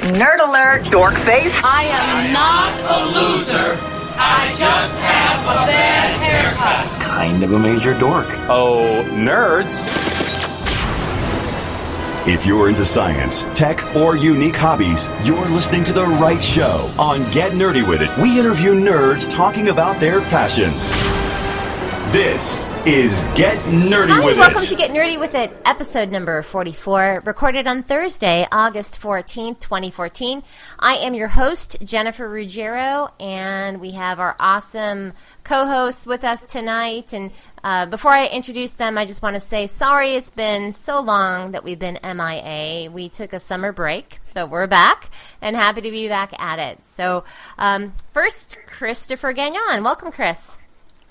Nerd alert! Dork face! I am not a loser. I just have a bad haircut. Kind of a major dork. Oh, nerds. If you're into science, tech, or unique hobbies, you're listening to the right show. On Get Nerdy With It, we interview nerds talking about their passions. This is Get Nerdy With It. Hi, welcome to Get Nerdy With It, episode number 44, recorded on Thursday, August 14th, 2014. I am your host, Jennifer Ruggiero, and we have our awesome co-hosts with us tonight. And before I introduce them, I just want to say sorry it's been so long that we've been MIA. We took a summer break, but we're back and happy to be back at it. So first, Christopher Gagnon. Welcome, Chris.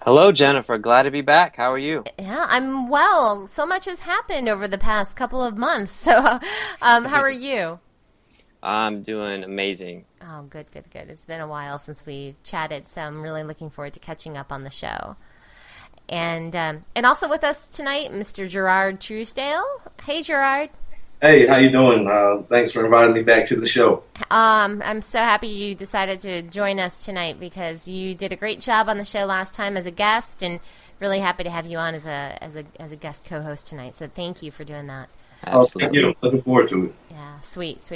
Hello, Jennifer. Glad to be back. How are you? Yeah, I'm well. So much has happened over the past couple of months. So how are you? I'm doing amazing. Oh, good. It's been a while since we chatted, so I'm really looking forward to catching up on the show. And also with us tonight, Mr. Gerard Truesdale. Hey, Gerard. Hey, how you doing? Thanks for inviting me back to the show. I'm so happy you decided to join us tonight because you did a great job on the show last time as a guest, and really happy to have you on as a guest co-host tonight. So thank you for doing that. Absolutely. Thank you. Looking forward to it. Yeah, sweet.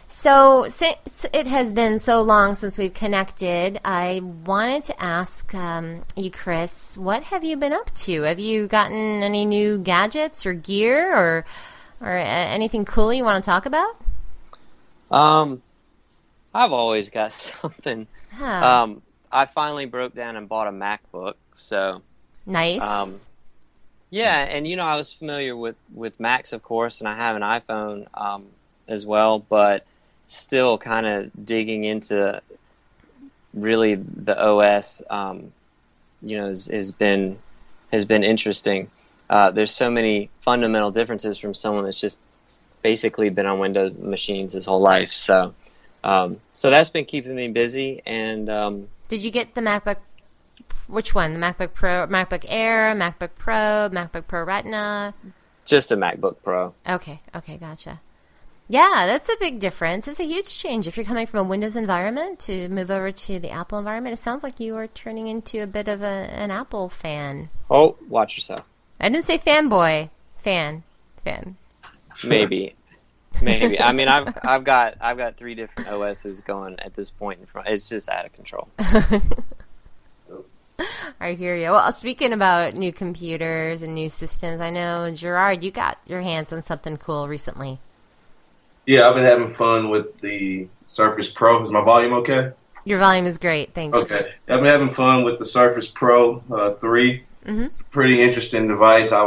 So since it has been so long since we've connected, I wanted to ask you, Chris, what have you been up to? Have you gotten any new gadgets or gear or anything cool you want to talk about? I've always got something. Huh. I finally broke down and bought a MacBook, so Nice. yeah, and I was familiar with Macs, of course, and I have an iPhone as well, but still kind of digging into really the OS, has been interesting. There's so many fundamental differences from someone that's just basically been on Windows machines his whole life. So that's been keeping me busy. And did you get the MacBook? Which one? The MacBook Pro, MacBook Air, MacBook Pro, MacBook Pro Retina? just a MacBook Pro. Okay, gotcha. Yeah, that's a big difference. It's a huge change. If you're coming from a Windows environment to move over to the Apple environment, it sounds like you are turning into a bit of an Apple fan. Oh, watch yourself. I didn't say fanboy. Fan. Maybe. I mean, I've got 3 different OSs going at this point in front. It's just out of control. I hear you. Well, speaking about new computers and new systems, I know, Gerard, you got your hands on something cool recently. Yeah, I've been having fun with the Surface Pro. Is my volume okay? Your volume is great, thanks. Okay. I've been having fun with the Surface Pro 3. Mm-hmm. It's a pretty interesting device. I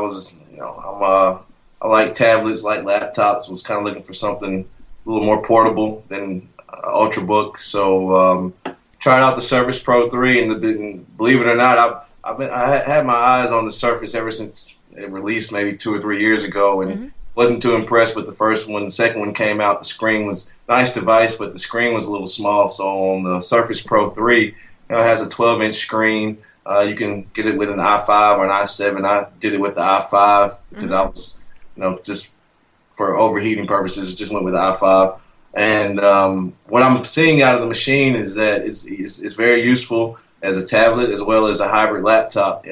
like tablets, like laptops. Was kind of looking for something a little more portable than Ultrabook. So tried out the Surface Pro 3, and believe it or not, I had my eyes on the Surface ever since it released maybe 2 or 3 years ago, and wasn't too impressed with the first one. The second one came out. The screen was a nice device, but the screen was a little small. So on the Surface Pro 3, it has a 12-inch screen. You can get it with an i5 or an i7. I did it with the i5 because I was, just for overheating purposes, just went with the i5. And what I'm seeing out of the machine is that it's very useful as a tablet as well as a hybrid laptop.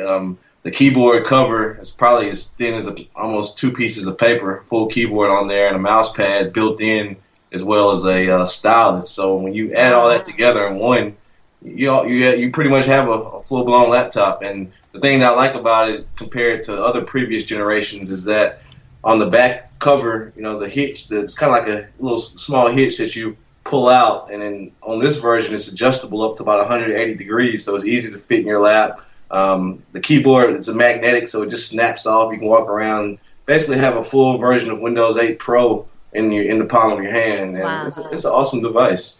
The keyboard cover is probably as thin as almost 2 pieces of paper, full keyboard on there, and a mouse pad built in as well as a stylus. So when you add all that together in one, you pretty much have a full-blown laptop. And the thing that I like about it compared to other previous generations is that on the back cover, the hitch, that's kind of like a little small hitch that you pull out. And then on this version, it's adjustable up to about 180 degrees, so it's easy to fit in your lap. The keyboard is a magnetic, so it just snaps off. You can walk around, basically have a full version of Windows 8 Pro in the palm of your hand. And wow. It's an awesome device.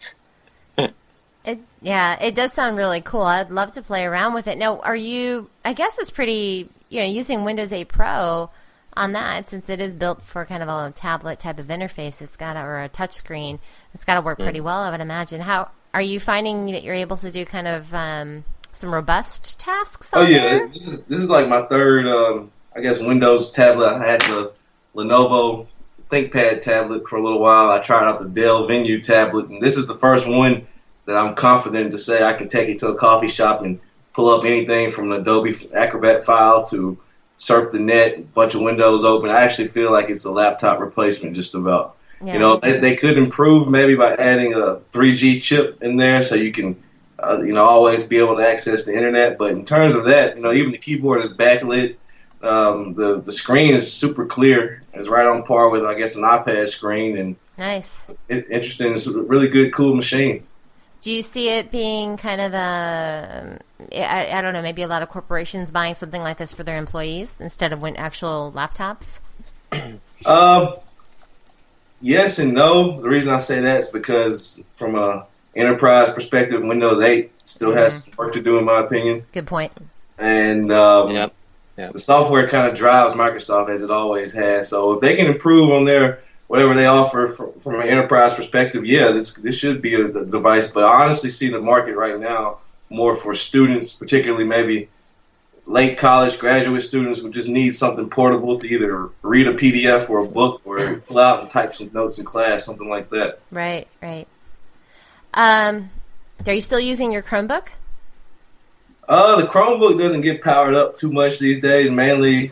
It does sound really cool. I'd love to play around with it. Now, I guess it's pretty, using Windows 8 Pro on that, since it is built for kind of a tablet type of interface, or a touch screen, it's got to work pretty well, I would imagine. How are you finding that you're able to do kind of some robust tasks on there? This is like my third, Windows tablet. I had the Lenovo ThinkPad tablet for a little while. I tried out the Dell Venue tablet, and this is the first one that I'm confident to say I can take it to a coffee shop and pull up anything from an Adobe Acrobat file to surf the net, a bunch of windows open. I actually feel like it's a laptop replacement just about. Yeah. You know, they could improve maybe by adding a 3G chip in there so you can, always be able to access the internet. But in terms of that, even the keyboard is backlit. The screen is super clear. It's right on par with, I guess, an iPad screen. And nice. Interesting. It's a really good, cool machine. Do you see it being kind of I don't know, maybe a lot of corporations buying something like this for their employees instead of actual laptops? Yes and no. The reason I say that is because from a enterprise perspective, Windows 8 still has some work to do, in my opinion. Good point. And Yep. the software kind of drives Microsoft, as it always has. So if they can improve on their whatever they offer from an enterprise perspective, this should be a device. But I honestly see the market right now more for students, particularly maybe late college graduate students who just need something portable to either read a PDF or a book or pull out and type some notes in class, something like that. Right. Are you still using your Chromebook? The Chromebook doesn't get powered up too much these days. Mainly,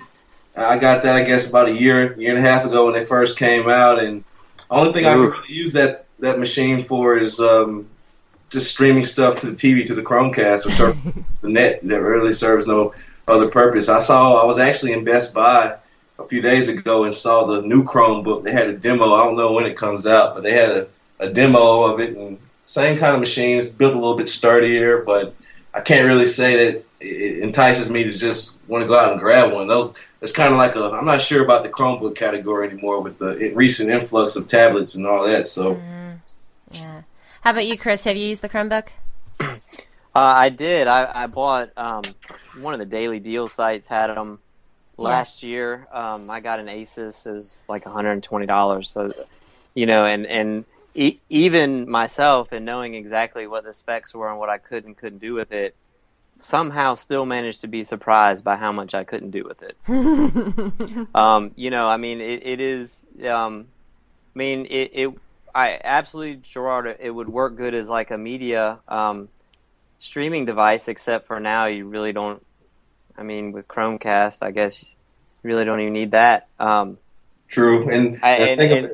I got that, I guess, about a year and a half ago when they first came out. And the only thing I can really use that machine for is just streaming stuff to the TV, to the Chromecast, or the net. That really serves no other purpose. I was actually in Best Buy a few days ago and saw the new Chromebook. They had a demo. I don't know when it comes out, but they had a demo of it. And same kind of machine. It's built a little bit sturdier, but I can't really say that it entices me to just want to go out and grab one. It's kind of like I'm not sure about the Chromebook category anymore with the recent influx of tablets and all that. So, yeah. How about you, Chris? Have you used the Chromebook? I did. I bought one of the daily deal sites had them last year. I got an Asus as like $120. So, and even myself, and knowing exactly what the specs were and what I could and couldn't do with it, somehow still managed to be surprised by how much I couldn't do with it. It is. I absolutely, Gerard, it would work good as like a media streaming device, except for now you really don't. With Chromecast, I guess you really don't even need that. True, and I didn't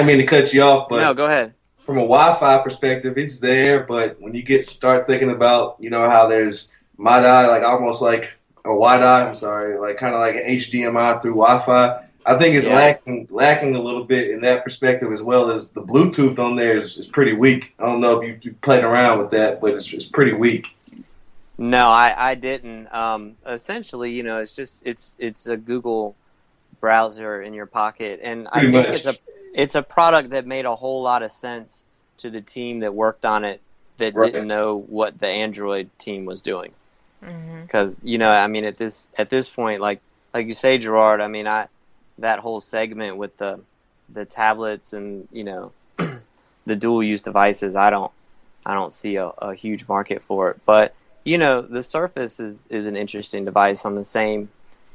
mean to cut you off, but no, go ahead. From a Wi-Fi perspective, it's there, but when you start thinking about, how there's MiDi, like almost like a WiDi, like kind of like an HDMI through Wi-Fi. I think it's lacking a little bit in that perspective, as well as the Bluetooth on there is pretty weak. I don't know if you played around with that, but it's pretty weak. No, I didn't. Essentially, it's a Google browser in your pocket, and I think it's a product that made a whole lot of sense to the team that worked on it that didn't know what the Android team was doing. Because at this point, like you say, Gerard, that whole segment with the tablets and the dual use devices, I don't see a huge market for it. But the Surface is an interesting device on the same,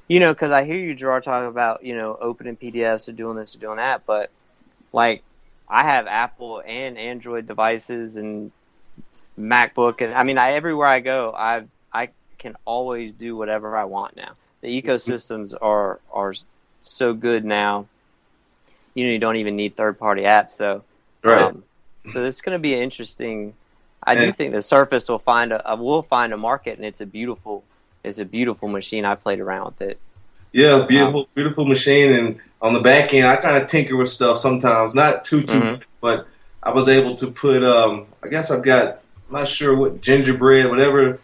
because I hear you, Gerard, talk about opening PDFs or doing this or doing that, but like I have Apple and Android devices and MacBook, and everywhere I go, I can always do whatever I want now. The ecosystems are so good now. You don't even need third-party apps. So, so it's going to be interesting. I do think the Surface will find a market, and it's a beautiful machine. I played around with it. Yeah, beautiful machine. And on the back end, I kind of tinker with stuff sometimes, not too much, but I was able to put. I guess I've got, I'm not sure what, Gingerbread, whatever,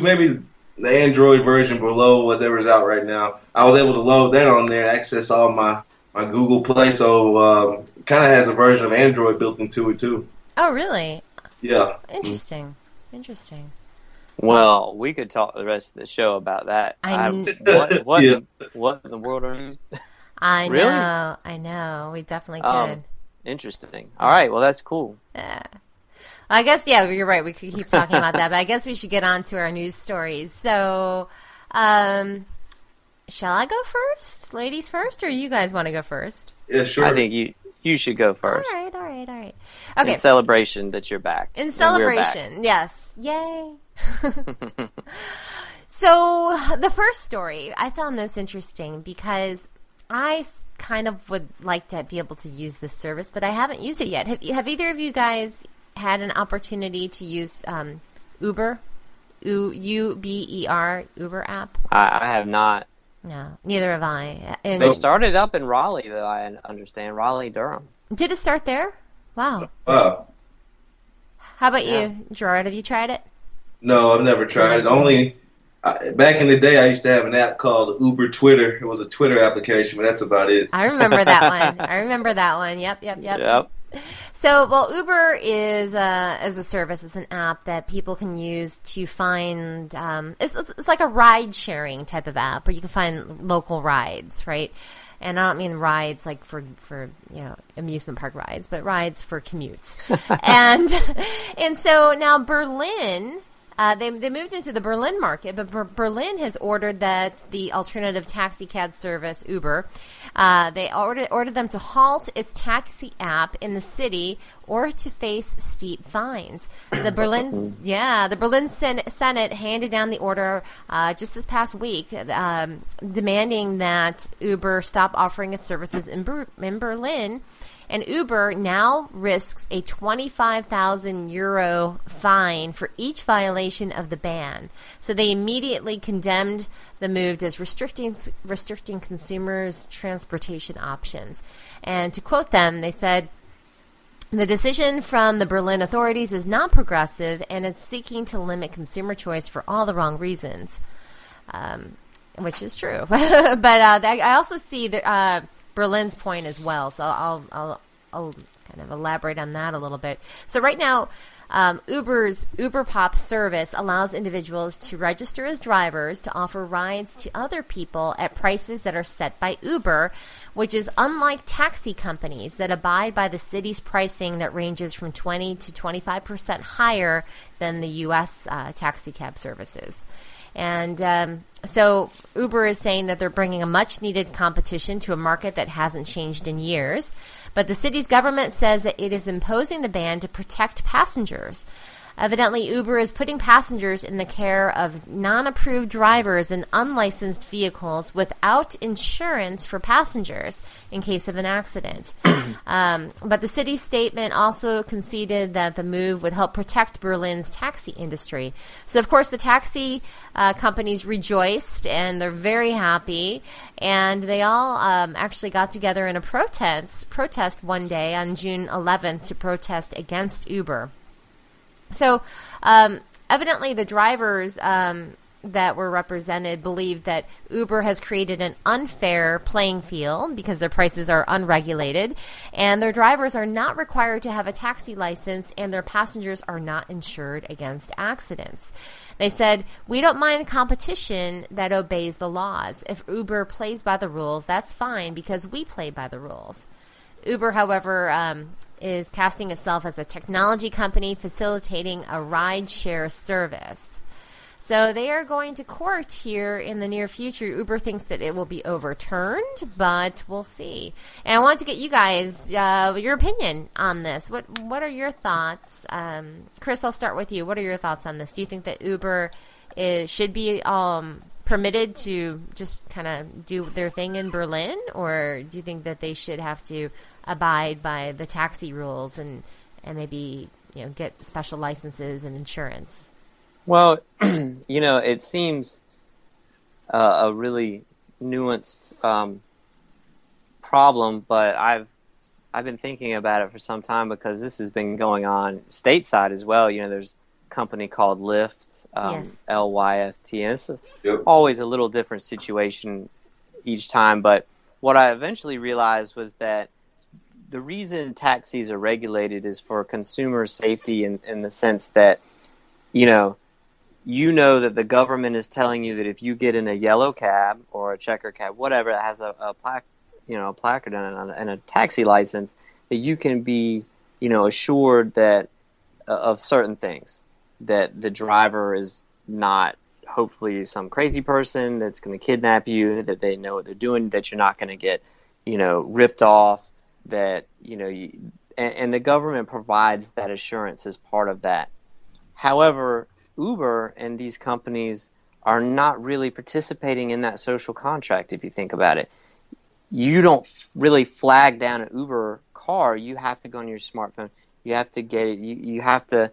maybe the Android version below whatever's out right now. I was able to load that on there and access all my Google Play. So it kind of has a version of Android built into it too. Oh, really? Yeah. Interesting. Well, we could talk the rest of the show about that. What in the world are you? I Really? know. I know. We definitely could. Interesting. All right. Well, that's cool. Yeah. I guess, you're right. We could keep talking about that, but I guess we should get on to our news stories. So, Shall I go first? Ladies first, or you guys want to go first? Yeah, sure. I think you should go first. All right. Okay. In celebration that you're back. In And we're back. celebration, yes. Yay. So, the first story, I found this interesting because I kind of would like to be able to use this service, but I haven't used it yet. Have either of you guys had an opportunity to use Uber? Uber, Uber app? I have not. No, neither have I. And They started up in Raleigh, though, I understand. Raleigh, Durham. did it start there? Wow. Wow. How about you, Gerard? Have you tried it? No, I've never tried it. Back in the day, I used to have an app called Uber Twitter. It was a Twitter application, but that's about it. I remember that one. Yep. Yep. So, well, Uber is a service. It's an app that people can use to find. It's like a ride sharing type of app where you can find local rides, right? And I don't mean rides like for amusement park rides, but rides for commutes. and so now Berlin. They moved into the Berlin market, but Berlin has ordered that the alternative taxi cab service, Uber, they ordered them to halt its taxi app in the city or to face steep fines. The Berlin Senate handed down the order just this past week, demanding that Uber stop offering its services in Berlin. And Uber now risks a 25,000 euro fine for each violation of the ban. So they immediately condemned the move as restricting consumers' transportation options. And to quote them, they said, "The decision from the Berlin authorities is not progressive and it's seeking to limit consumer choice for all the wrong reasons," which is true. But I also see that Berlin's point as well, so I'll kind of elaborate on that a little bit. So right now, Uber's UberPop service allows individuals to register as drivers to offer rides to other people at prices that are set by Uber, which is unlike taxi companies that abide by the city's pricing that ranges from 20 to 25% higher than the U.S. Taxi cab services. And so Uber is saying that they're bringing a much-needed competition to a market that hasn't changed in years. But the city's government says that it is imposing the ban to protect passengers. Evidently, Uber is putting passengers in the care of non-approved drivers in unlicensed vehicles without insurance for passengers in case of an accident. But the city's statement also conceded that the move would help protect Berlin's taxi industry. So, of course, the taxi companies rejoiced, and they're very happy. And they all actually got together in a protest one day on June 11th to protest against Uber. So, evidently, the drivers that were represented believe that Uber has created an unfair playing field because their prices are unregulated, and their drivers are not required to have a taxi license, and their passengers are not insured against accidents. They said, "We don't mind competition that obeys the laws. If Uber plays by the rules, that's fine because we play by the rules." Uber, however, is casting itself as a technology company facilitating a ride-share service. So they are going to court here in the near future. Uber thinks that it will be overturned, but we'll see. And I want to get you guys your opinion on this. What are your thoughts? Chris, I'll start with you. What are your thoughts on this? Do you think that Uber should be permitted to just kind of do their thing in Berlin, or do you think that they should have to abide by the taxi rules and maybe get special licenses and insurance? Well, it seems a really nuanced problem, but I've been thinking about it for some time because this has been going on stateside as well. There's a company called Lyft, Yes. Lyft, and it's always a little different situation each time. But what I eventually realized was that the reason taxis are regulated is for consumer safety in the sense that, that the government is telling you that if you get in a yellow cab or a checker cab, whatever, that has a placard and a taxi license, that you can be, assured that of certain things, that the driver is not hopefully some crazy person that's going to kidnap you, that they know what they're doing, that you're not going to get, ripped off, that, and the government provides that assurance as part of that. However, Uber and these companies are not really participating in that social contract, if you think about it. You don't really flag down an Uber car. You have to go on your smartphone. You have to get it. You have to.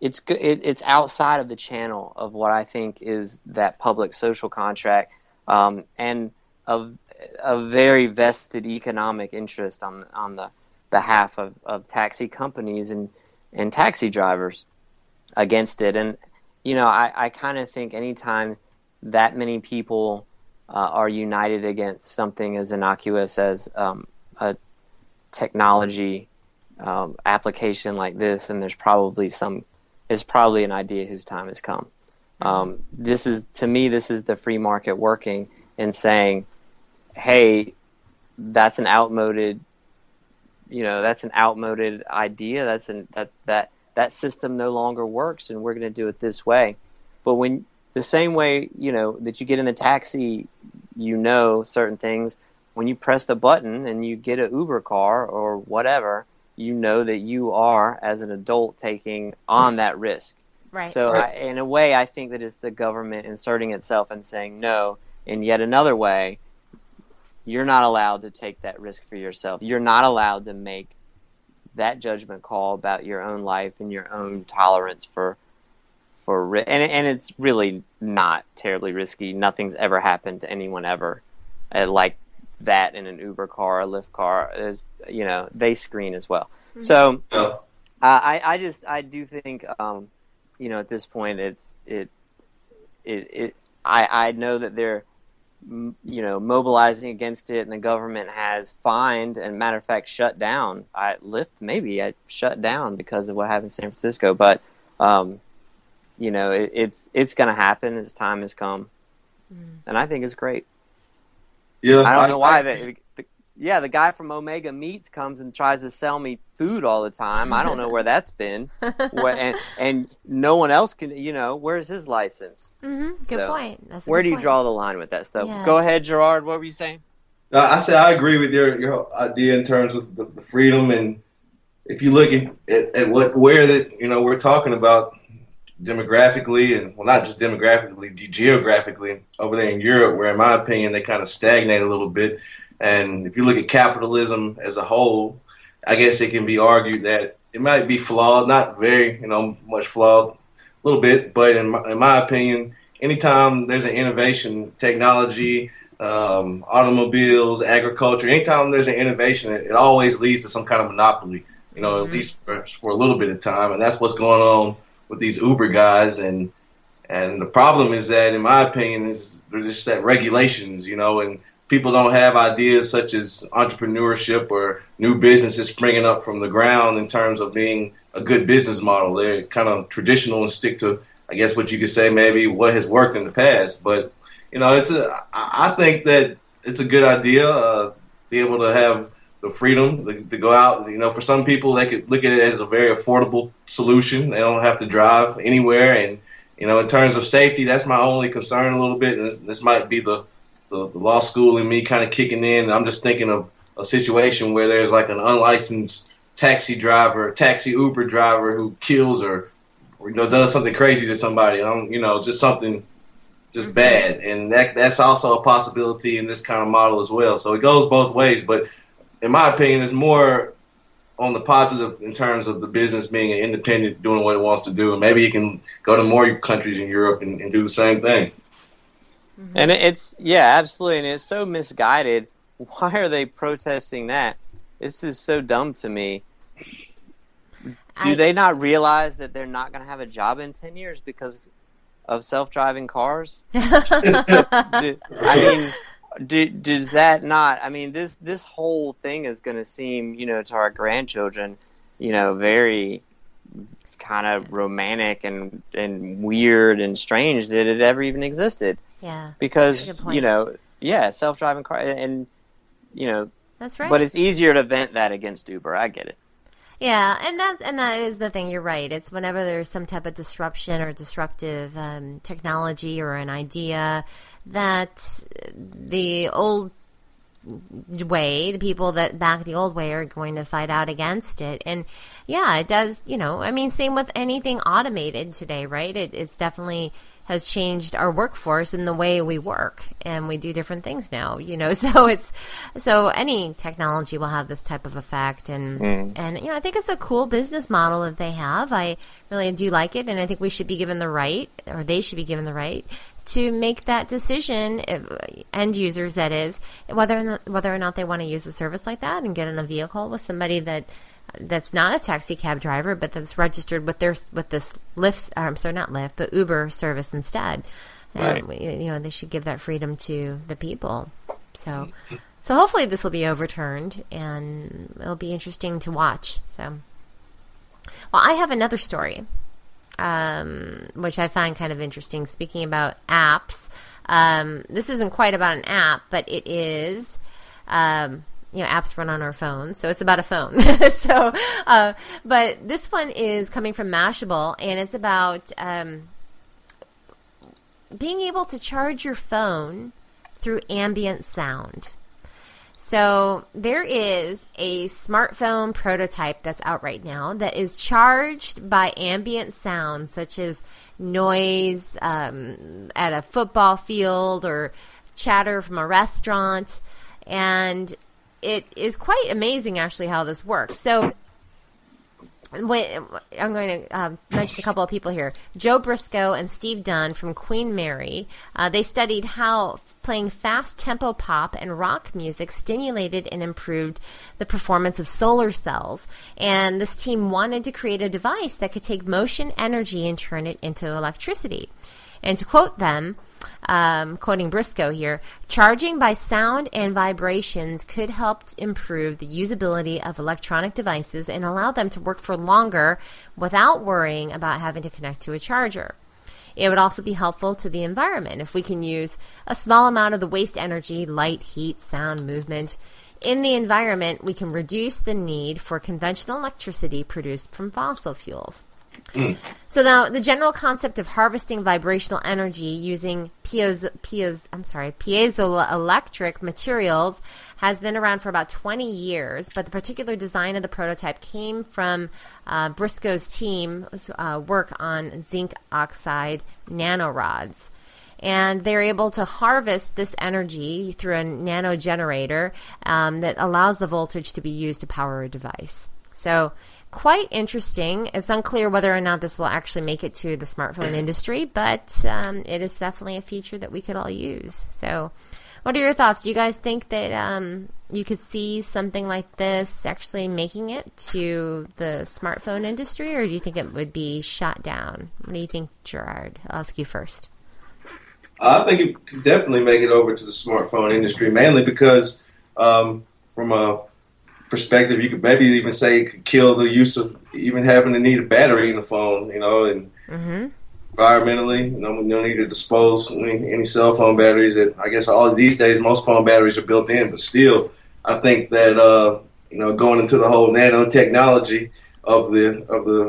It's outside of the channel of what I think is that public social contract, and of a very vested economic interest on the behalf of taxi companies and taxi drivers against it. And I kind of think anytime that many people are united against something as innocuous as a technology application like this, and there's probably an idea whose time has come. This is the free market working and saying, hey, that's an outmoded idea. That system no longer works, and we're going to do it this way. But when the same way, that you get in the taxi, certain things, when you press the button and you get an Uber car or whatever, that you are, as an adult, taking on that risk. Right. So in a way, I think that it's the government inserting itself and saying no. In yet another way, you're not allowed to take that risk for yourself. You're not allowed to make that judgment call about your own life and your own tolerance for and it's really not terribly risky. Nothing's ever happened to anyone ever, like that in an Uber car or Lyft car. Is they screen as well. Mm-hmm. So I do think at this point I know that they're mobilizing against it, and the government has fined and, matter of fact, shut down. Lyft maybe shut down because of what happened in San Francisco, but it's going to happen as time has come, and I think it's great. Yeah, I don't know why the guy from Omega Meats comes and tries to sell me food all the time. I don't know where that's been, and no one else can. Where's his license? Mm-hmm. Good point. That's where do you draw the line with that stuff? Yeah. Go ahead, Gerard. What were you saying? I said I agree with your idea in terms of the freedom, and if you look at we're talking about demographically, and well, not just demographically, geographically over there in Europe, where in my opinion they kind of stagnate a little bit. And if you look at capitalism as a whole, I guess it can be argued that it might be flawed, not very, much flawed, a little bit, but in my opinion, anytime there's an innovation, technology, automobiles, agriculture, anytime there's an innovation, it always leads to some kind of monopoly, at least for a little bit of time. And that's what's going on with these Uber guys. And the problem is that, in my opinion, they're just that regulations, and people don't have ideas such as entrepreneurship or new businesses springing up from the ground in terms of being a good business model. They're kind of traditional and stick to, I guess, what you could say maybe what has worked in the past. But, I think that it's a good idea, be able to have the freedom to go out. For some people, they could look at it as a very affordable solution. They don't have to drive anywhere. And, in terms of safety, that's my only concern a little bit. And this might be the law school in me kind of kicking in. I'm just thinking of a situation where there's like an unlicensed taxi Uber driver who kills or does something crazy to somebody. Just something just bad. And that's also a possibility in this kind of model as well. So it goes both ways. But in my opinion, it's more on the positive in terms of the business being an independent, doing what it wants to do. And maybe it can go to more countries in Europe and do the same thing. And absolutely, and it's so misguided. Why are they protesting that? This is so dumb to me. Do they not realize that they're not going to have a job in 10 years because of self-driving cars? Does that not? I mean, this whole thing is going to seem, to our grandchildren, very kind of romantic and weird and strange that it ever even existed. Yeah. Because, self-driving car and, That's right. But it's easier to vent that against Uber. I get it. Yeah, and that is the thing. You're right. It's whenever there's some type of disruption or disruptive technology or an idea that the old way, the people that back the old way are going to fight out against it. And yeah, it does, same with anything automated today, right? It's definitely has changed our workforce and the way we work, and we do different things now, so any technology will have this type of effect. And I think it's a cool business model that they have. I really do like it, and I think we should be given the right, or they should be given the right to make that decision, end users that is, whether or not they want to use a service like that and get in a vehicle with somebody that's not a taxi cab driver, but that's registered with this Uber service instead. Right. And they should give that freedom to the people. So hopefully this will be overturned, and it'll be interesting to watch. So, well, I have another story, which I find kind of interesting. Speaking about apps, this isn't quite about an app, but it is. Apps run on our phones, so it's about a phone. But this one is coming from Mashable, and it's about being able to charge your phone through ambient sound. So there is a smartphone prototype that's out right now that is charged by ambient sound, such as noise at a football field or chatter from a restaurant, and it is quite amazing, actually, how this works. So I'm going to mention a couple of people here. Joe Briscoe and Steve Dunn from Queen Mary. They studied how playing fast tempo pop and rock music stimulated and improved the performance of solar cells. And this team wanted to create a device that could take motion energy and turn it into electricity. And to quote them, quoting Briscoe here, charging by sound and vibrations could help improve the usability of electronic devices and allow them to work for longer without worrying about having to connect to a charger. It would also be helpful to the environment if we can use a small amount of the waste energy, light, heat, sound, movement, in the environment. We can reduce the need for conventional electricity produced from fossil fuels. So now the general concept of harvesting vibrational energy using piezoelectric materials has been around for about 20 years, but the particular design of the prototype came from Briscoe's team's work on zinc oxide nanorods. And they're able to harvest this energy through a nano generator that allows the voltage to be used to power a device. So quite interesting. It's unclear whether or not this will actually make it to the smartphone industry, but it is definitely a feature that we could all use. So what are your thoughts? Do you guys think that you could see something like this actually making it to the smartphone industry, or do you think it would be shot down? What do you think, Gerard? I'll ask you first. I think it could definitely make it over to the smartphone industry, mainly because from a perspective, you could maybe even say it could kill the use of even having to need a battery in the phone, and environmentally, we don't need to dispose any cell phone batteries. That I guess all of these days, most phone batteries are built in, but still, I think that going into the whole nanotechnology of the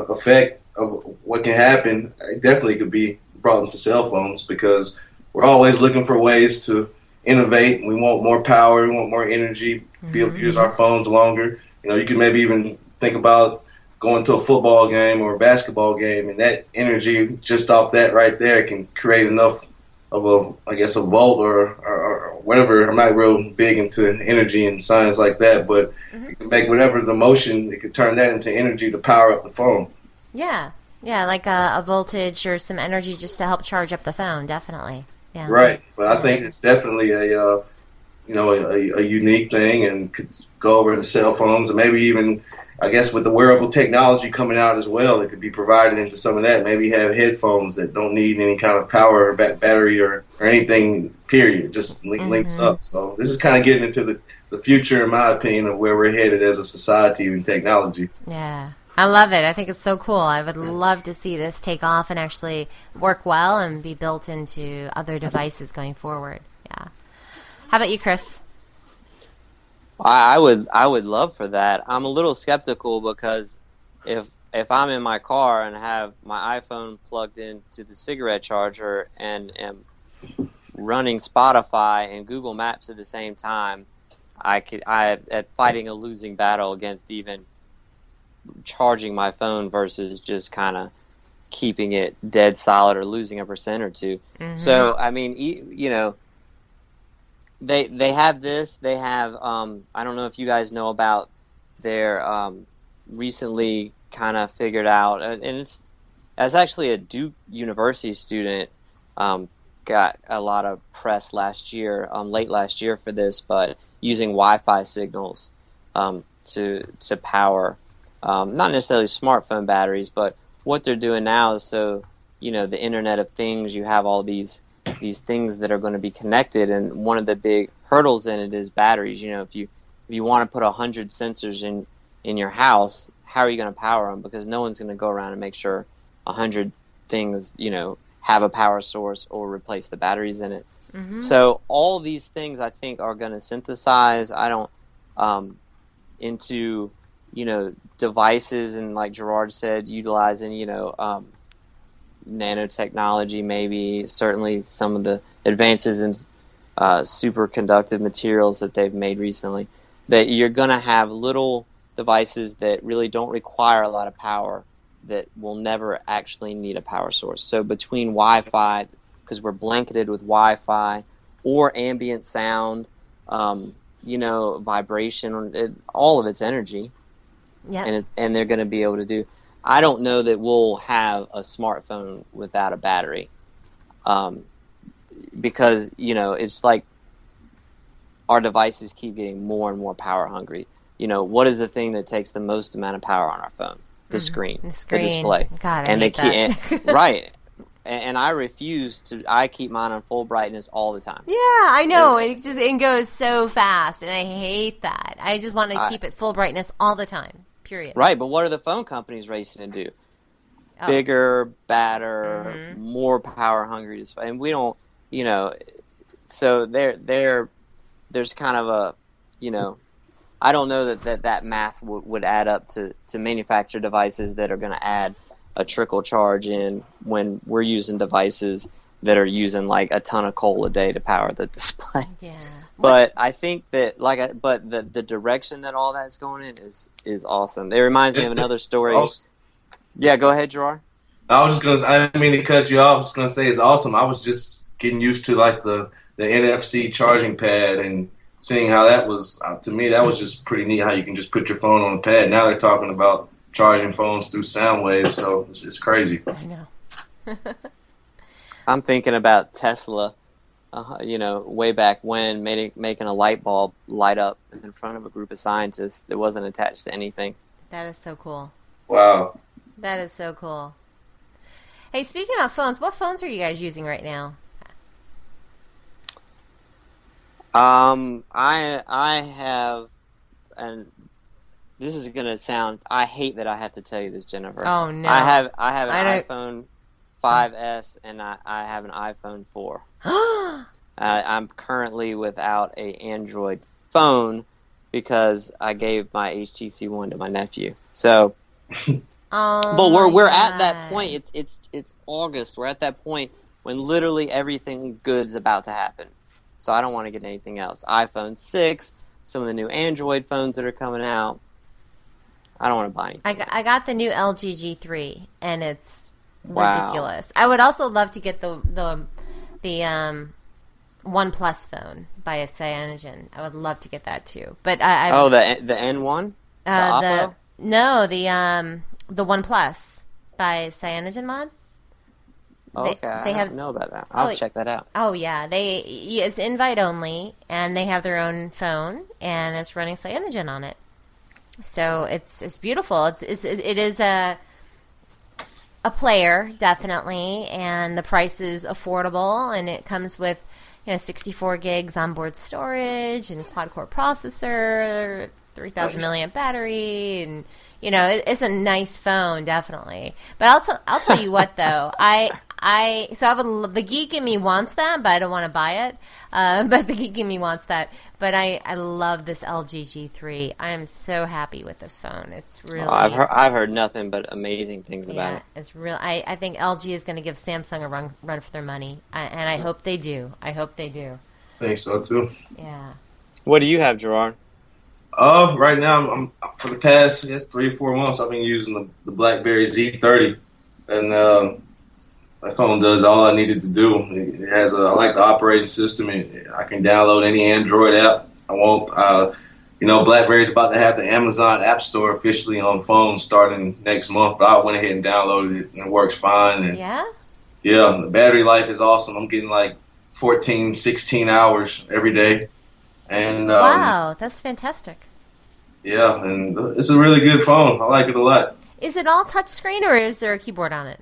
effect of what can happen, it definitely could be brought into cell phones, because we're always looking for ways to innovate. We want more power, we want more energy, be able to use our phones longer. You can maybe even think about going to a football game or a basketball game, and that energy just off that right there can create enough of a volt or whatever. I'm not real big into energy and science like that, but it can make whatever the motion, it could turn that into energy to power up the phone. Yeah, like a voltage or some energy just to help charge up the phone, definitely. Yeah. Right, but I think it's definitely a unique thing, and could go over to cell phones, and maybe even, I guess, with the wearable technology coming out as well, it could be provided into some of that. Maybe have headphones that don't need any kind of power or battery or anything, period. Just links up. So this is kind of getting into the future, in my opinion, of where we're headed as a society and technology. Yeah. I love it. I think it's so cool. I would love to see this take off and actually work well and be built into other devices going forward. Yeah. How about you, Chris? I would love for that. I'm a little skeptical because if I'm in my car and have my iPhone plugged into the cigarette charger and am running Spotify and Google Maps at the same time, I'm fighting a losing battle against even charging my phone versus just kind of keeping it dead solid or losing 1% or 2%. Mm-hmm. So I mean, you know, they have this. They have I don't know if you guys know about their recently kind of figured out, and it's as actually a Duke University student got a lot of press last year, late last year for this, but using Wi-Fi signals to power not necessarily smartphone batteries, but what they're doing now is so, you know, the Internet of Things, you have all these things that are going to be connected, and one of the big hurdles in it is batteries. You know, if you want to put 100 sensors in your house, how are you going to power them? Because no one's going to go around and make sure 100 things, you know, have a power source or replace the batteries in it. Mm-hmm. So all these things I think are going to synthesize. Into, you know, devices, and like Gerard said, utilizing, you know, nanotechnology, maybe certainly some of the advances in superconductive materials that they've made recently, that you're going to have little devices that really don't require a lot of power that will never actually need a power source. So between Wi-Fi, because we're blanketed with Wi-Fi, or ambient sound, you know, vibration, all of its energy, yeah, and they're going to be able to do. I don't know that we'll have a smartphone without a battery, because, you know, it's like our devices keep getting more and more power hungry. You know, what is the thing that takes the most amount of power on our phone? The screen, the display. God, and I hate that. Right. And I refuse to. I keep mine on full brightness all the time. Yeah, I know. It goes so fast, and I hate that. I just want to keep it full brightness all the time. Period. Right, but what are the phone companies racing to do? Oh. Bigger, badder, mm-hmm. more power hungry display, and we don't. You know, so there's kind of a, you know, I don't know that math would add up to manufacture devices that are going to add a trickle charge in when we're using devices that are using like a ton of coal a day to power the display. Yeah. But I think that but the direction that all that's going in is awesome. It reminds me of another story. Awesome. Yeah, go ahead, Gerard. I didn't mean to cut you off. I was just gonna say it's awesome. I was just getting used to like the NFC charging pad and seeing how that was. To me, that was just pretty neat. How you can just put your phone on the pad. Now they're talking about charging phones through sound waves, so it's crazy. I know. I'm thinking about Tesla, you know, way back when, making a light bulb light up in front of a group of scientists that wasn't attached to anything. That is so cool. Wow. That is so cool. Hey, speaking of phones, what phones are you guys using right now? I have, and this is gonna sound. I hate that I have to tell you this, Jennifer. Oh no! I have an iPhone 5S and I have an iPhone 4. I'm currently without a Android phone because I gave my HTC One to my nephew. So, but we're at that point. It's August. We're at that point when literally everything good is about to happen. So I don't want to get anything else. iPhone 6, some of the new Android phones that are coming out. I don't want to buy anything. I got the new LG G3, and it's ridiculous. I would also love to get the OnePlus phone by Cyanogen. I would love to get that too. But the N1? The OnePlus by Cyanogen Mod. Okay, I don't know about that. I'll check that out. Oh yeah, it's invite only, and they have their own phone, and it's running Cyanogen on it. So it's beautiful. It is a player, definitely, and the price is affordable, and it comes with 64 gigs onboard storage and quad-core processor, 3,000 milliamp battery, and it's a nice phone, definitely. But I'll tell you what though, the geek in me wants that, but I don't want to buy it. But the geek in me wants that. But I love this LG G3. I am so happy with this phone. It's really. Oh, I've heard nothing but amazing things about it. It's real. I think LG is going to give Samsung a run for their money, and I hope they do. I think so too. Yeah. What do you have, Gerard? Right now, I'm for the past 3 or 4 months, I've been using the BlackBerry Z30, and that phone does all I needed to do. It has I like the operating system. I can download any Android app I want. BlackBerry's about to have the Amazon App Store officially on phones starting next month, but I went ahead and downloaded it, and it works fine. And yeah, the battery life is awesome. I'm getting like 14, 16 hours every day. And wow, that's fantastic. Yeah, and it's a really good phone. I like it a lot. Is it all touchscreen, or is there a keyboard on it?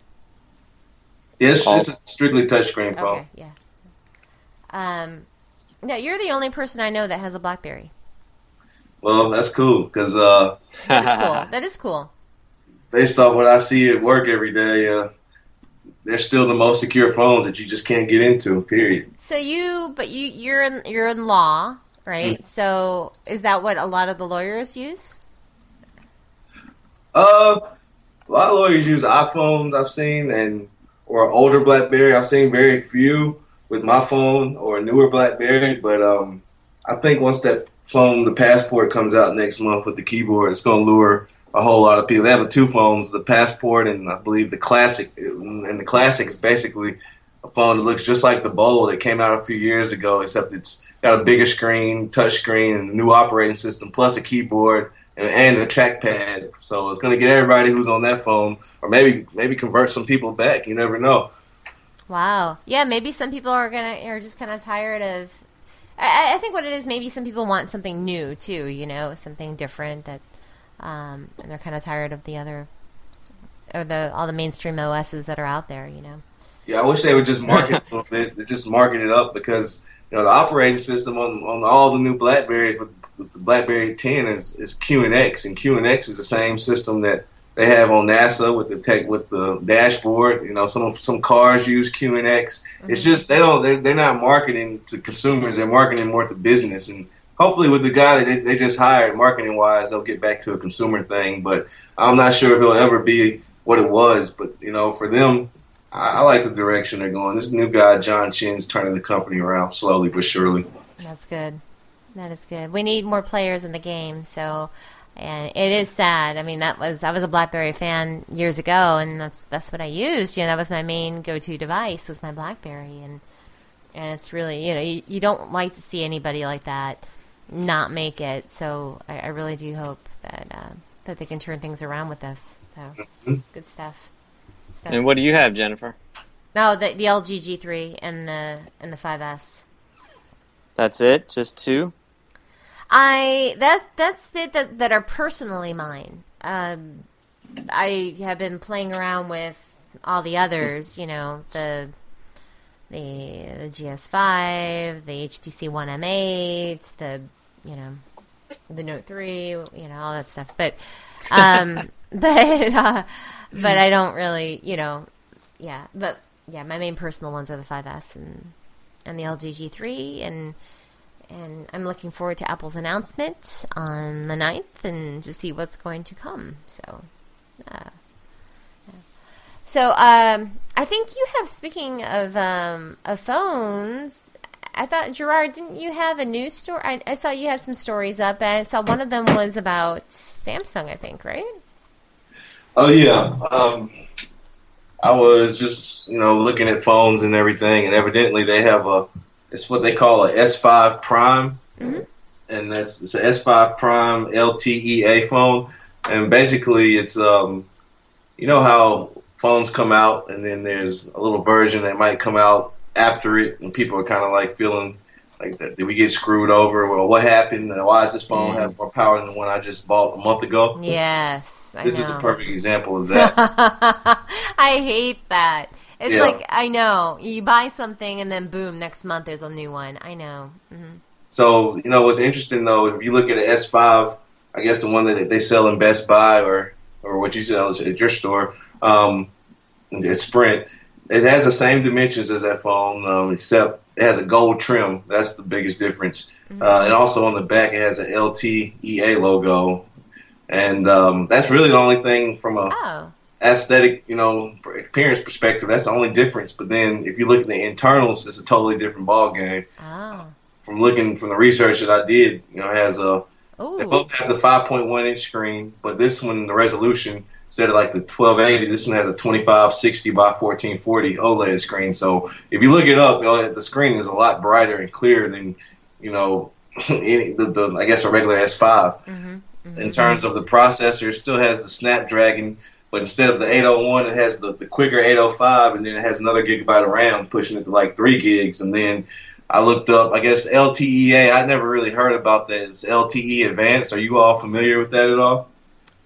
Yes, it's a strictly touchscreen phone. Okay, yeah. No, you're the only person I know that has a BlackBerry. Well, that's cool, because that is cool. Based off what I see at work every day, they're still the most secure phones that you just can't get into. Period. So you're in law, right? Mm-hmm. So is that what a lot of the lawyers use? A lot of lawyers use iPhones, I've seen, or older BlackBerry. I've seen very few with my phone or a newer BlackBerry, but I think once that phone, the Passport, comes out next month with the keyboard, it's going to lure a whole lot of people. They have 2 phones, the Passport and I believe the Classic. And the Classic is basically a phone that looks just like the Bold that came out a few years ago, except it's got a bigger screen, touch screen, and a new operating system, plus a keyboard and a trackpad. So it's going to get everybody who's on that phone, or maybe convert some people back. You never know. Wow. Yeah, maybe some people are just kind of tired of. I think what it is, maybe some people want something new too. Something different that, and they're kind of tired of the other, or all the mainstream OSs that are out there. Yeah, I wish they would just market it a little bit. Just market it up, because the operating system on all the new BlackBerries with the BlackBerry 10 is QNX, and QNX is the same system that they have on NASA with the dashboard. Some cars use QNX. Mm-hmm. It's just they're not marketing to consumers. They're marketing more to business, and hopefully with the guy that they just hired, marketing wise, they'll get back to a consumer thing. But I'm not sure if it'll ever be what it was. But for them, I like the direction they're going. This new guy, John Chin's turning the company around slowly but surely. That's good. That is good. We need more players in the game. So, and it is sad. I mean, I was a BlackBerry fan years ago, and that's what I used. That was my main go-to device, was my BlackBerry, and it's really you don't like to see anybody like that not make it. So I really do hope that they can turn things around with this. So good stuff. And what do you have, Jennifer? No, the LG G3 and the 5S. That's it? Just 2? That's it that are personally mine. I have been playing around with all the others, the GS5, the HTC One M8, the Note 3, all that stuff. But but I don't really, But yeah, my main personal ones are the 5S and the LG G3, and I'm looking forward to Apple's announcement on the 9th and to see what's going to come. So, I think you have, speaking of phones, I thought, Gerard, didn't you have a news story? I saw you had some stories up, and I saw one of them was about Samsung, I think, right? Oh, yeah. I was just, looking at phones and everything, and evidently they have it's what they call a S5 Prime, mm-hmm. and it's an S5 Prime LTEA phone, and basically it's, how phones come out, and then there's a little version that might come out after it, and people are kind of like feeling like, did we get screwed over? Well, what happened? Why does this phone have more power than the one I just bought a month ago? Yes, this is a perfect example of that. I hate that. It's like, I know, you buy something and then boom, next month there's a new one. I know. Mm-hmm. So, what's interesting though, if you look at an S5, I guess the one that they sell in Best Buy or what you sell at your store, it's Sprint. It has the same dimensions as that phone, except it has a gold trim. That's the biggest difference. And also on the back, it has an LTEA logo. And that's really the only thing from a aesthetic, appearance perspective. That's the only difference. But then if you look at the internals, it's a totally different ball game. Oh. From the research that I did, it has they both have the 5.1 inch screen, but this one, the resolution, instead of like the 1280, this one has a 2560 by 1440 OLED screen. So if you look it up, the screen is a lot brighter and clearer than, I guess a regular S5. In terms of the processor, it still has the Snapdragon, but instead of the 801, it has the quicker 805, and then it has another gigabyte of RAM, pushing it to like 3 gigs. And then I looked up, I guess, LTEA. I never really heard about that. It's LTE Advanced. Are you all familiar with that at all?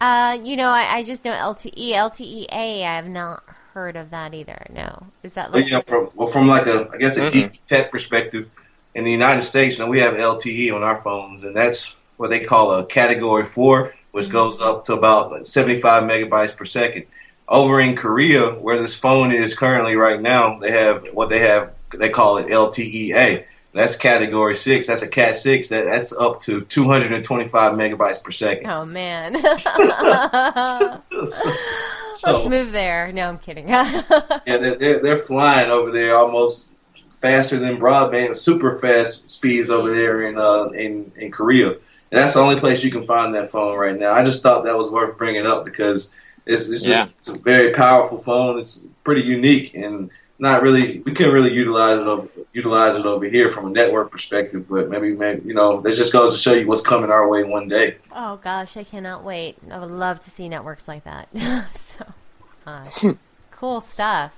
I just know LTE. LTEA, I have not heard of that either. No. Is that like... from like a geek tech perspective, in the United States, we have LTE on our phones, and that's what they call a Category 4, which goes up to about 75 megabytes per second. Over in Korea, where this phone is currently right now, they call it LTEA. That's Category 6. That's a Cat 6. That's up to 225 megabytes per second. Oh, man. Let's move there. No, I'm kidding. They're flying over there almost faster than broadband, super fast speeds over there in Korea. And that's the only place you can find that phone right now. I just thought that was worth bringing up because it's a very powerful phone. It's pretty unique and we couldn't really utilize it over here from a network perspective, but maybe that just goes to show you what's coming our way one day. Oh gosh, I cannot wait. I would love to see networks like that. Cool stuff.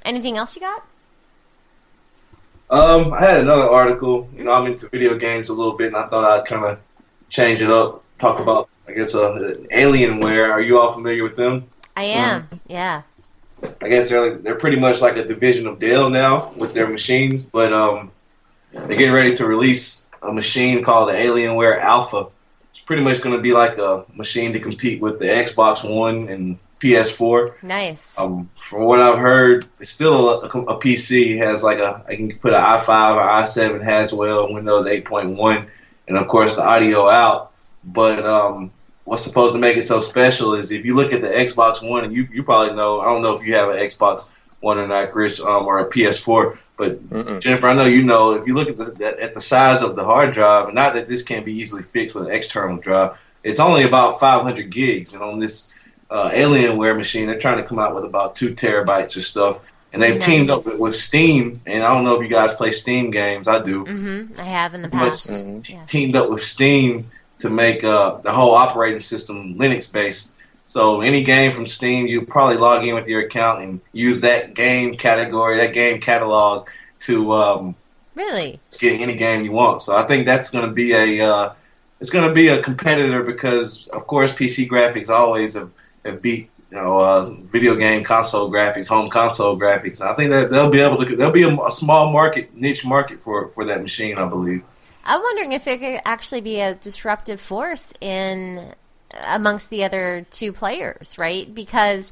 Anything else you got? I had another article. I'm into video games a little bit, and I thought I'd kind of change it up, talk about, I guess, Alienware. Are you all familiar with them? I am, yeah. I guess they're pretty much like a division of Dell now with their machines, but they're getting ready to release a machine called the Alienware Alpha. It's pretty much going to be like a machine to compete with the Xbox One and PS4. Nice. From what I've heard, it's still a PC. It has I can put an i5 or i7 Haswell, Windows 8.1, and of course the audio out. But what's supposed to make it so special is if you look at the Xbox One, and you probably know, I don't know if you have an Xbox One or not, Chris, or a PS4, but Jennifer, I know you know, if you look at the size of the hard drive, and not that this can't be easily fixed with an external drive, it's only about 500 gigs, and on this Alienware machine, they're trying to come out with about 2 terabytes of stuff, and they've teamed up with Steam, and I don't know if you guys play Steam games. I do. I have in the past. Teamed up with Steam to make the whole operating system Linux-based. So any game from Steam, you probably log in with your account and use that game category, that game catalog to really get any game you want. So I think that's going to be a competitor because, of course, PC graphics always have beat video game console graphics, home console graphics. I think that there'll be a small niche market for that machine, I believe. I'm wondering if it could actually be a disruptive force amongst the other two players, right? Because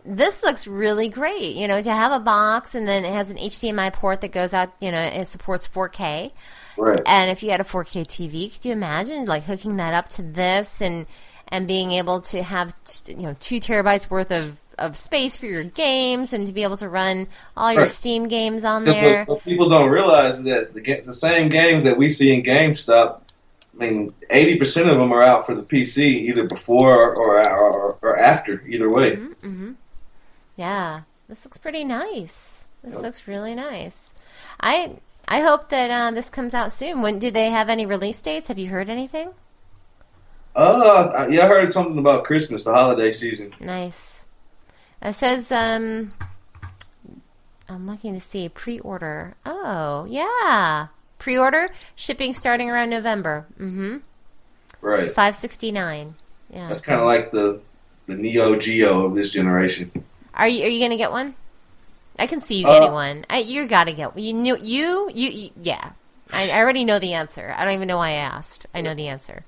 this looks really great, to have a box and then it has an HDMI port that goes out, it supports 4K. Right. And if you had a 4K TV, could you imagine hooking that up to this and being able to have 2 terabytes worth of space for your games and to be able to run all your Steam games on there. What people don't realize is that the same games that we see in GameStop, 80% of them are out for the PC either before or after, either way. Mm-hmm. Yeah, this looks pretty nice. This looks really nice. I hope that this comes out soon. When did they have any release dates? Have you heard anything? I heard something about Christmas, the holiday season. Nice. It says, I'm looking to see pre-order. Oh, yeah. Pre-order, shipping starting around November. Right. $569. Yeah. That's kind of like the Neo Geo of this generation. Are you going to get one? I can see you getting one. You got to get one. Yeah. I already know the answer. I don't even know why I asked. I know the answer.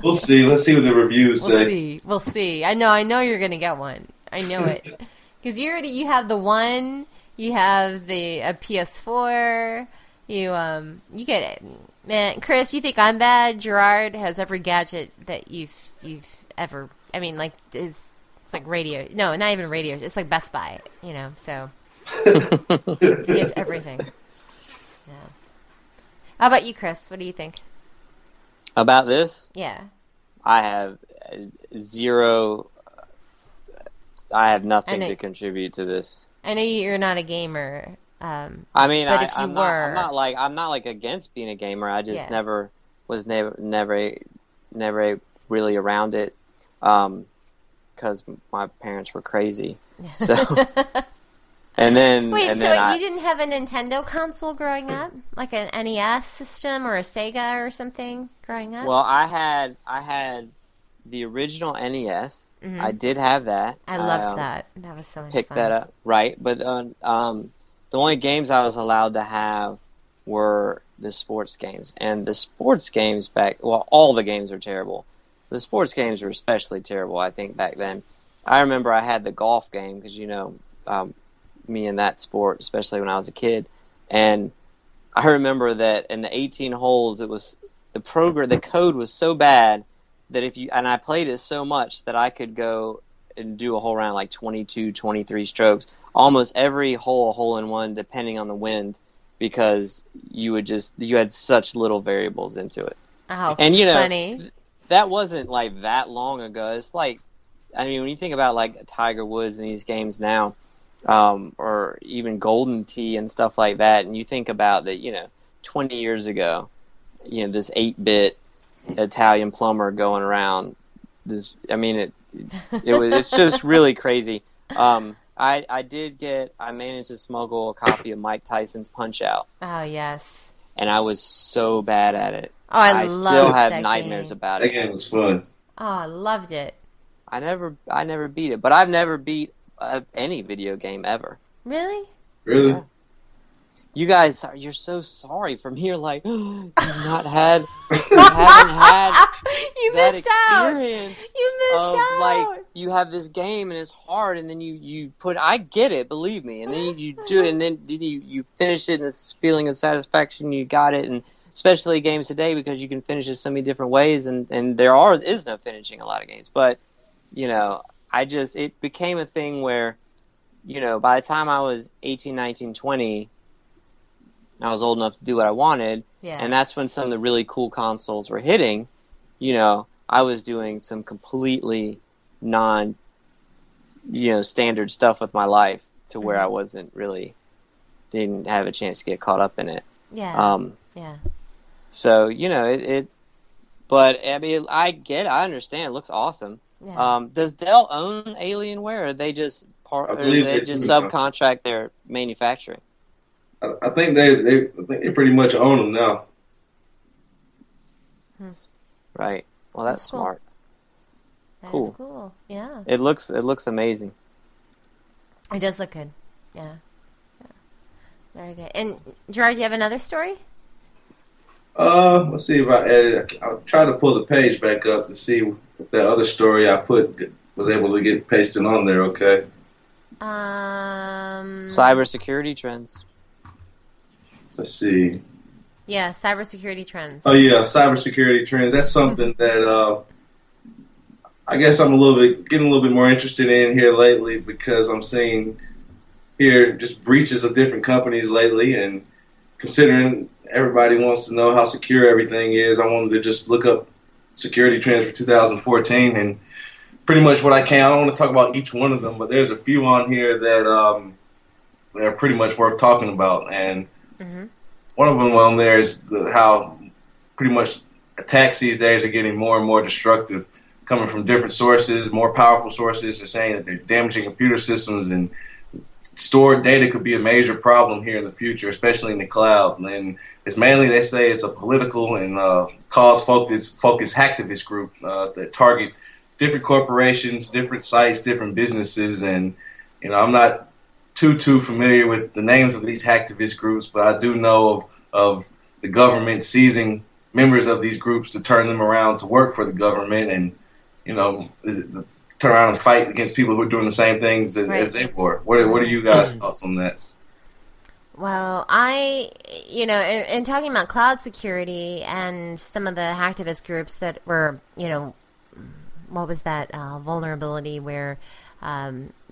We'll see. Let's see what the reviews say. We'll see. I know you're going to get one. I know it. Because you have the one, you have a PS4, you get it. Man, Chris, you think I'm bad? Gerard has every gadget that you've ever. I mean, like it's like radio. No, not even radio. It's like Best Buy. So he has everything. Yeah. How about you, Chris? What do you think about this? Yeah. I have zero. I have nothing to contribute to this. I know you're not a gamer. I mean, but I'm not like against being a gamer. I just never was really around it, because my parents were crazy. So, and then wait, and so then you didn't have a Nintendo console growing up, like an NES system or a Sega or something growing up? Well, I had the original NES. Mm-hmm. I did have that. I loved that. That was so much picked fun. that up, right? But the only games I was allowed to have were the sports games. And the sports games all the games were terrible. The sports games were especially terrible, I think, back then. I remember I had the golf game because, me and that sport, especially when I was a kid. And I remember that in the 18 holes, it was the code was so bad that and I played it so much that I could go and do a whole round like 22, 23 strokes. Almost every hole in one, depending on the wind, because you had such little variables into it. Oh, and funny. That wasn't like that long ago. It's like, I mean, when you think about like Tiger Woods in these games now, or even Golden Tee and stuff like that, and you think about that, 20 years ago, this 8-bit Italian plumber going around. It's just really crazy. I managed to smuggle a copy of Mike Tyson's Punch-Out. Oh, yes. And I was so bad at it. Oh, I still have that nightmares game. about it. That game was fun. Oh, I loved it. I never beat it, but I've never beat any video game ever. Really? Really? Yeah. You guys, you're so sorry from here. Like, you haven't had you that missed out. experience. You missed out. Like, you have this game and it's hard, and then you put. I get it, believe me. And then you do it, and then you finish it, and it's feeling of satisfaction. You got it, and especially games today because you can finish it so many different ways, and there is no finishing a lot of games. But it became a thing where, by the time I was 18, 19, 20. I was old enough to do what I wanted, and that's when some of the really cool consoles were hitting. I was doing some completely non, standard stuff with my life to where I didn't have a chance to get caught up in it. Yeah. So but I mean, I understand. It looks awesome. Yeah. Does Dell own Alienware, or they just subcontract their manufacturing? I think they pretty much own them now. Right. Well, that's cool. smart. That is cool. Yeah. It looks amazing. It does look good. Yeah. Very good. And Gerard, do you have another story? Let's see if I edit. I'll try to pull the page back up to see if that other story I put was able to get pasted on there. Okay. Cybersecurity trends. Let's see. Yeah, cybersecurity trends. Oh yeah, cybersecurity trends. That's something that I guess I'm getting a little bit more interested in here lately, because I'm seeing here just breaches of different companies lately, and considering everybody wants to know how secure everything is, I wanted to just look up security trends for 2014 and pretty much what I can. I don't want to talk about each one of them, but there's a few on here that are pretty much worth talking about. And one of them on there is how pretty much attacks these days are getting more and more destructive, coming from different sources, more powerful sources. They're saying that they're damaging computer systems, and stored data could be a major problem here in the future, especially in the cloud. And it's mainly, they say, it's a political and cause-focused hacktivist group that target different corporations, different sites, different businesses. And I'm not too familiar with the names of these hacktivist groups, but I do know of the government seizing members of these groups to turn them around to work for the government. And the turn around and fight against people who are doing the same things as they were. What are you guys' thoughts on that? Well, in talking about cloud security and some of the hacktivist groups that were, what was that vulnerability where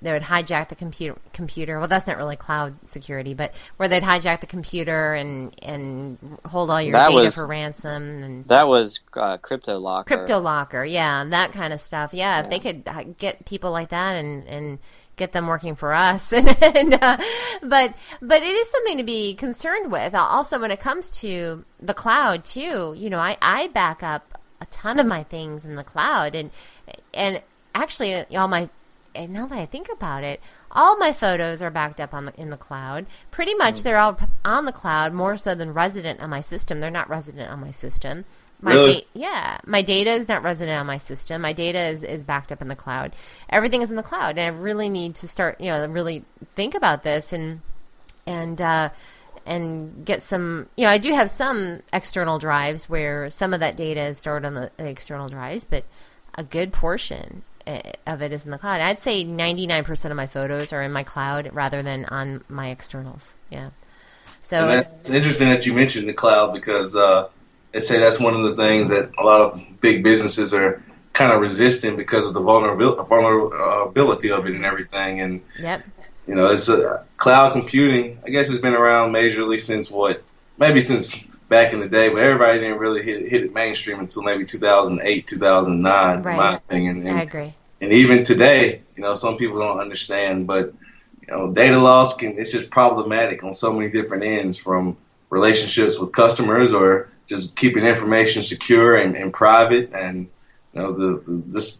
they would hijack the computer. Well, that's not really cloud security, but where they'd hijack the computer and hold all your data for ransom. And that was CryptoLocker. CryptoLocker, yeah, that kind of stuff. Yeah, if they could get people like that and get them working for us, but it is something to be concerned with. Also, when it comes to the cloud too, I back up a ton of my things in the cloud, and actually and now that I think about it, all my photos are backed up in the cloud. Pretty much they're all on the cloud, more so than resident on my system. They're not resident on my system. Really? My data is not resident on my system. My data is backed up in the cloud. Everything is in the cloud, and I really need to start, really think about this and get some. I do have some external drives where some of that data is stored on the external drives, but a good portion of it is in the cloud. I'd say 99% of my photos are in my cloud rather than on my externals. Yeah. So it's interesting that you mentioned the cloud because they say that's one of the things that a lot of big businesses are kind of resisting because of the vulnerability of it and everything. And it's cloud computing. I guess it's been around majorly since since back in the day, but everybody didn't really hit it mainstream until maybe 2008, 2009, right. In my opinion. And, I agree. And even today, some people don't understand, but data loss it's just problematic on so many different ends, from relationships with customers or just keeping information secure and private. And the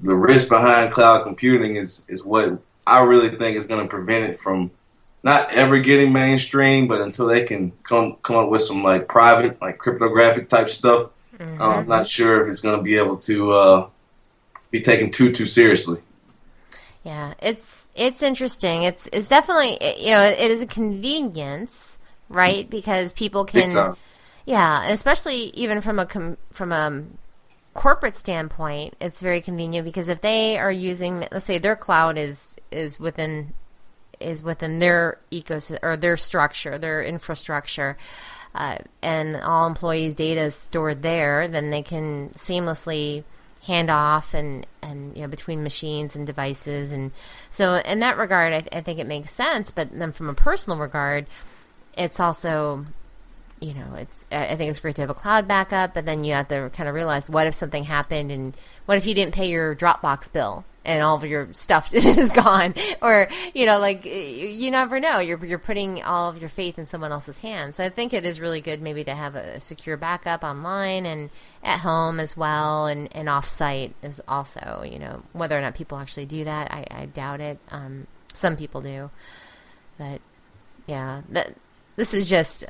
risk behind cloud computing is what I really think is going to prevent it from not ever getting mainstream, but until they can come up with some private, cryptographic type stuff, I'm not sure if it's going to be able to be taken too seriously. Yeah, it's interesting. It's definitely it is a convenience, right? Because people can, especially even from a corporate standpoint, it's very convenient because if they are using, let's say, their cloud is within their ecosystem or their structure, their infrastructure, and all employees' data is stored there, then they can seamlessly hand off and between machines and devices. And so in that regard, I think it makes sense. But then from a personal regard, it's also, I think it's great to have a cloud backup, but then you have to kind of realize, what if something happened, and what if you didn't pay your Dropbox bill and all of your stuff is gone? Or, you never know. You're putting all of your faith in someone else's hands. So I think it is really good maybe to have a secure backup online and at home as well, and off-site is also, whether or not people actually do that, I doubt it. Some people do. But, yeah, this is just...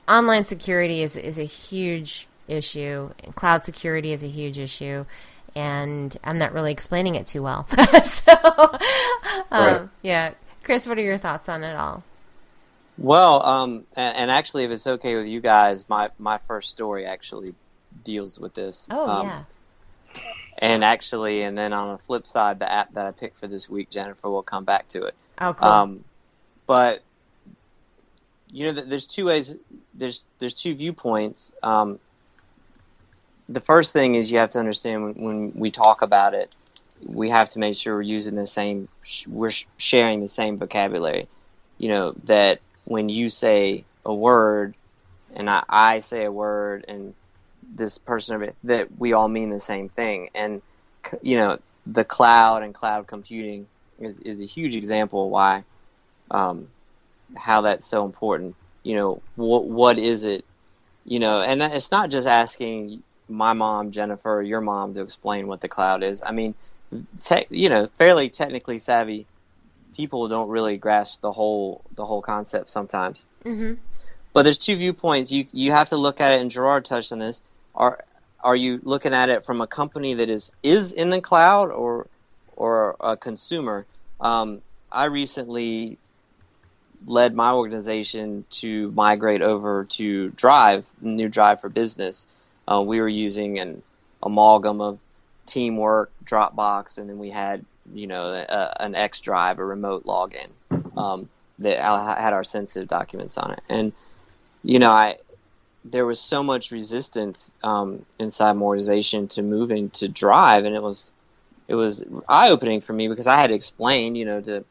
Online security is a huge issue. Cloud security is a huge issue. And I'm not really explaining it too well. Yeah. Chris, what are your thoughts on it all? Well, and actually, if it's okay with you guys, my first story actually deals with this. Oh, yeah. And actually, and then on the flip side, the app that I picked for this week, Jennifer, will come back to it. Oh, cool. But, there's two ways, there's two viewpoints. The first thing is you have to understand when we talk about it, we have to make sure we're using we're sharing the same vocabulary. That when you say a word and I say a word and this person, that we all mean the same thing. And, the cloud and cloud computing is a huge example of why, how that's so important. What is it? And it's not just asking my mom, Jennifer, or your mom to explain what the cloud is. I mean, fairly technically savvy people don't really grasp the whole concept sometimes. Mm-hmm. But there's two viewpoints. You have to look at it, and Gerard touched on this. Are you looking at it from a company that is in the cloud or a consumer? I recently led my organization to migrate over to Drive, new Drive for Business. We were using an amalgam of Teamwork, Dropbox, and then we had, an X Drive, a remote login that had our sensitive documents on it. And, there was so much resistance inside my organization to moving to Drive, and it was eye-opening for me because I had to explain, to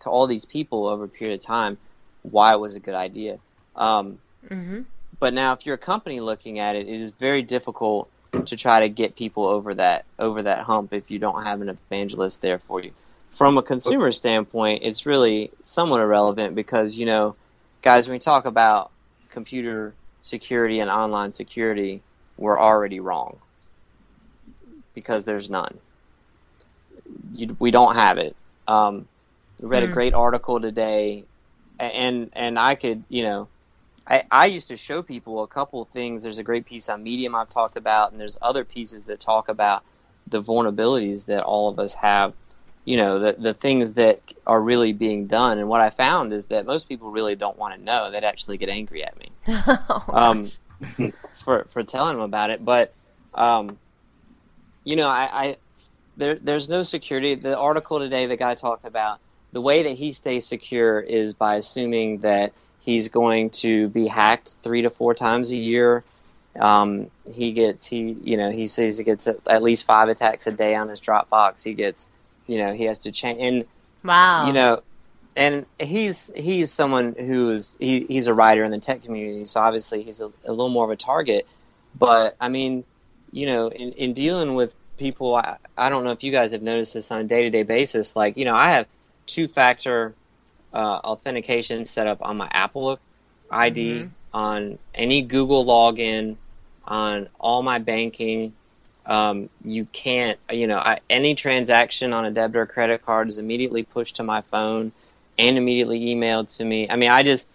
all these people over a period of time why it was a good idea. But now, if you're a company looking at it, it is very difficult to try to get people over that hump if you don't have an evangelist there for you. From a consumer standpoint, it's really somewhat irrelevant because, guys, when we talk about computer security and online security, we're already wrong because there's none. We don't have it. I read a great article today, and I could, I used to show people a couple of things. There's a great piece on Medium I've talked about, and there's other pieces that talk about the vulnerabilities that all of us have, the things that are really being done. And what I found is that most people really don't want to know. They'd actually get angry at me for telling them about it. But, there's no security. The article today, the guy talked about the way that he stays secure is by assuming that he's going to be hacked 3 to 4 times a year. He says he gets at least 5 attacks a day on his Dropbox. He gets, he has to change. And, wow. And he's someone he's a writer in the tech community, so obviously he's a little more of a target. But I mean, in dealing with people, I don't know if you guys have noticed this on a day-to-day basis. Like, I have 2-factor authentication set up on my Apple ID, on any Google login, on all my banking. You can't, any transaction on a debit or credit card is immediately pushed to my phone and immediately emailed to me. I mean, I use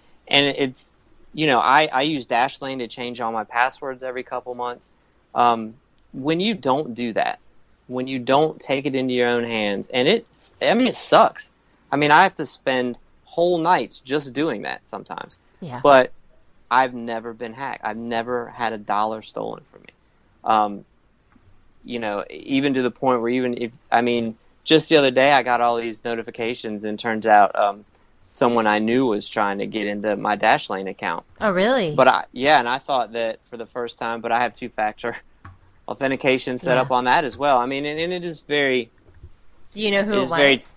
Dashlane to change all my passwords every couple months. When you don't do that, when you don't take it into your own hands, and it sucks. I mean, I have to spend whole nights just doing that sometimes. Yeah. But I've never been hacked. I've never had $1 stolen from me. Even to the point where just the other day I got all these notifications, and turns out someone I knew was trying to get into my Dashlane account. Oh, really? But and I thought that for the first time, but I have 2-factor authentication set up on that as well. I mean, and it is very. Do you know who it was?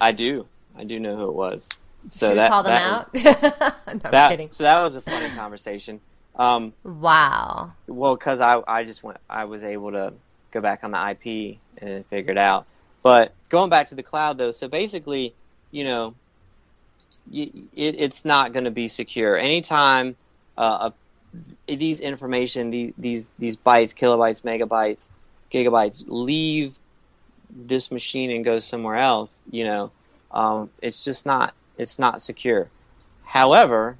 I do know who it was. So should we call them out? No, I'm kidding. So that was a funny conversation. Wow. Well, because I was able to go back on the IP and figure it out. But going back to the cloud, though, so basically, it's not going to be secure. Anytime these information, these bytes, kilobytes, megabytes, gigabytes leave this machine and go somewhere else, it's not secure. However,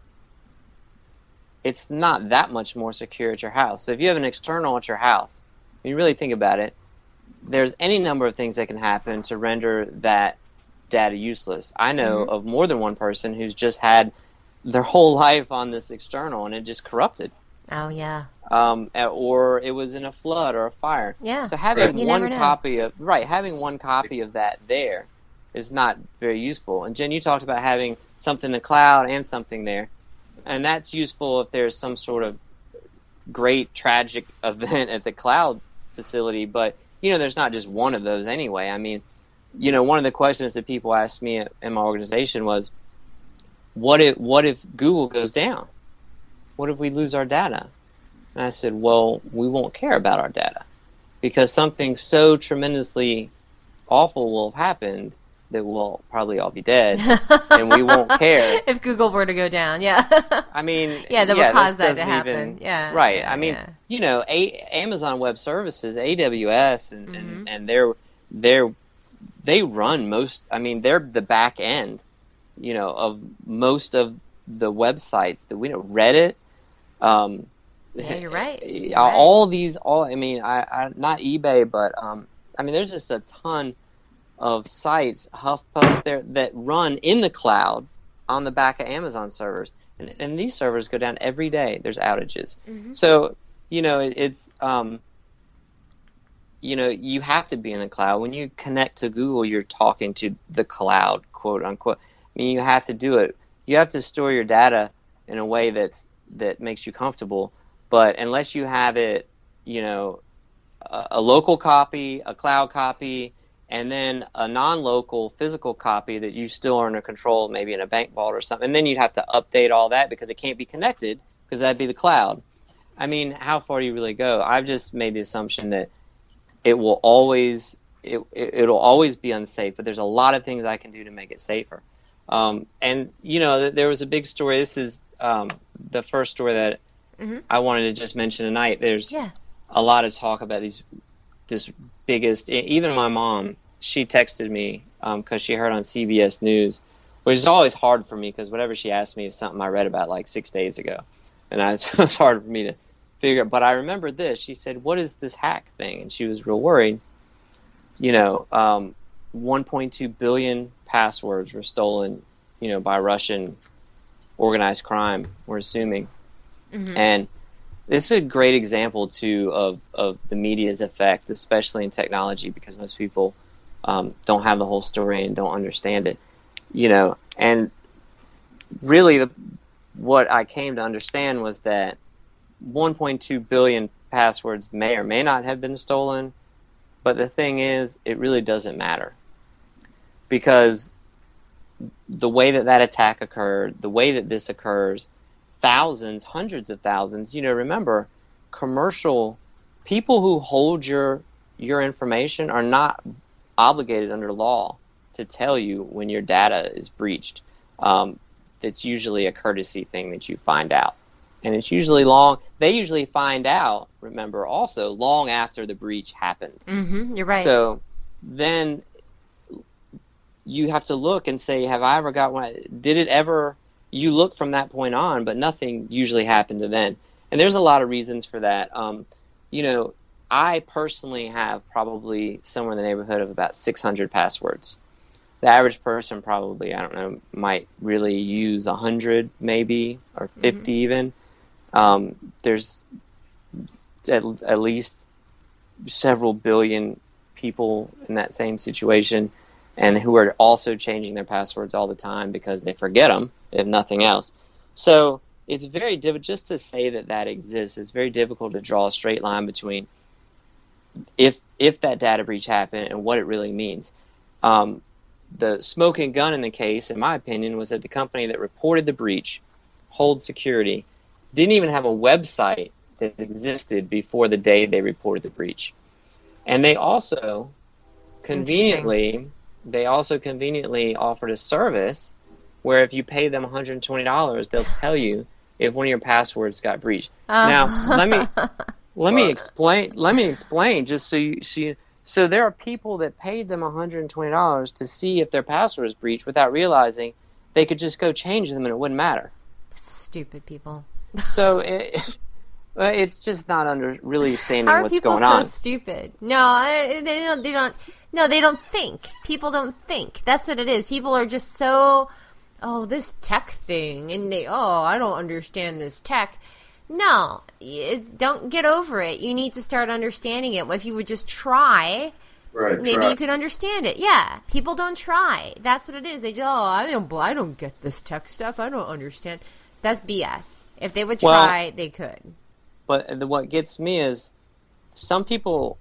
it's not that much more secure at your house. So if you have an external at your house, when you really think about it, there's any number of things that can happen to render that data useless. I know of more than one person who's just had their whole life on this external and it just corrupted. Oh, yeah. Or it was in a flood or a fire. Yeah. So having one copy of that there is not very useful. And Jen, you talked about having something in the cloud and something there. And that's useful if there's some sort of great tragic event at the cloud facility, but there's not just one of those anyway. I mean, one of the questions that people asked me in my organization was, what if Google goes down? What if we lose our data? And I said, well, we won't care about our data because something so tremendously awful will have happened that we'll probably all be dead, and we won't care. If Google were to go down, yeah. I mean, that would cause that to happen. Right. Yeah, I mean, Amazon Web Services, AWS, and they run most. I mean, they're the back end, of most of the websites that we know. Reddit. Yeah, you're right. I mean, I not eBay, but I mean, there's just a ton of sites, HuffPost there, that run in the cloud on the back of Amazon servers, and these servers go down every day. There's outages, so it's you have to be in the cloud. When you connect to Google, you're talking to the cloud, quote unquote. I mean, you have to do it. You have to store your data in a way that makes you comfortable. But unless you have it, a local copy, a cloud copy, and then a non-local physical copy that you still are under control, maybe in a bank vault or something, and then you'd have to update all that because it can't be connected because that'd be the cloud. I mean, how far do you really go? I've just made the assumption that it will always it'll always be unsafe, but there's a lot of things I can do to make it safer. And there was a big story. This is the first story that I wanted to just mention tonight. There's a lot of talk about this biggest. Even my mom, she texted me because she heard on CBS News, which is always hard for me because whatever she asked me is something I read about like 6 days ago, and it's hard for me to figure. But I remember this. She said, "What is this hack thing?" And she was real worried. 1.2 billion passwords were stolen, by Russian organized crime, we're assuming. And this is a great example, too, of the media's effect, especially in technology, because most people don't have the whole story and don't understand it. And really what I came to understand was that 1.2 billion passwords may or may not have been stolen. But the thing is, it really doesn't matter, because the way that attack occurred, the way that this occurs, thousands, hundreds of thousands, remember, commercial people who hold your information are not obligated under law to tell you when your data is breached. It's usually a courtesy thing that you find out. And it's usually long. They usually find out, remember, also long after the breach happened. You're right. So then you have to look and say, have I ever got one? Did it ever? You look from that point on, but nothing usually happened to then. And there's a lot of reasons for that. I personally have probably somewhere in the neighborhood of about 600 passwords. The average person probably, I don't know, might really use 100 maybe, or 50 even. There's at least several billion people in that same situation, and who are also changing their passwords all the time because they forget them, if nothing else. So it's very difficult just to say that exists. It's very difficult to draw a straight line between if that data breach happened and what it really means. The smoking gun in the case, in my opinion, was that the company that reported the breach, Hold Security, didn't even have a website that existed before the day they reported the breach. And they also conveniently offered a service where if you pay them $120, they'll tell you if one of your passwords got breached. Now, let me explain just so you see. So there are people that paid them $120 to see if their password was breached without realizing they could just go change them and it wouldn't matter. Stupid people. So it's just not really understanding what's going on. How are people so stupid? No, they don't think. People don't think. That's what it is. People are just so, this tech thing, and I don't understand this tech. No, don't get over it. You need to start understanding it. If you would just try, maybe you could understand it. Yeah, people don't try. That's what it is. They just, I don't get this tech stuff. I don't understand. That's BS. If they would try, they could. But what gets me is some people,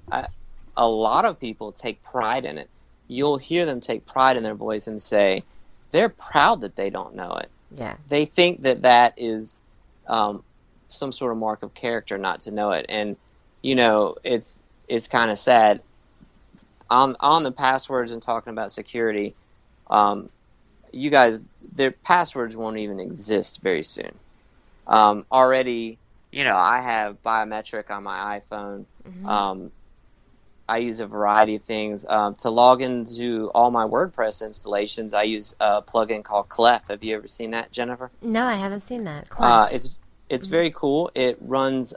a lot of people take pride in it. You'll hear them take pride in their voice and say they're proud that they don't know it. Yeah. They think that is some sort of mark of character not to know it. And, it's kind of sad. On the passwords and talking about security, you guys, their passwords won't even exist very soon. Already, I have biometric on my iPhone. I use a variety of things. To log into all my WordPress installations, I use a plugin called Clef. Have you ever seen that, Jennifer? No, I haven't seen that. Clef. It's very cool. It runs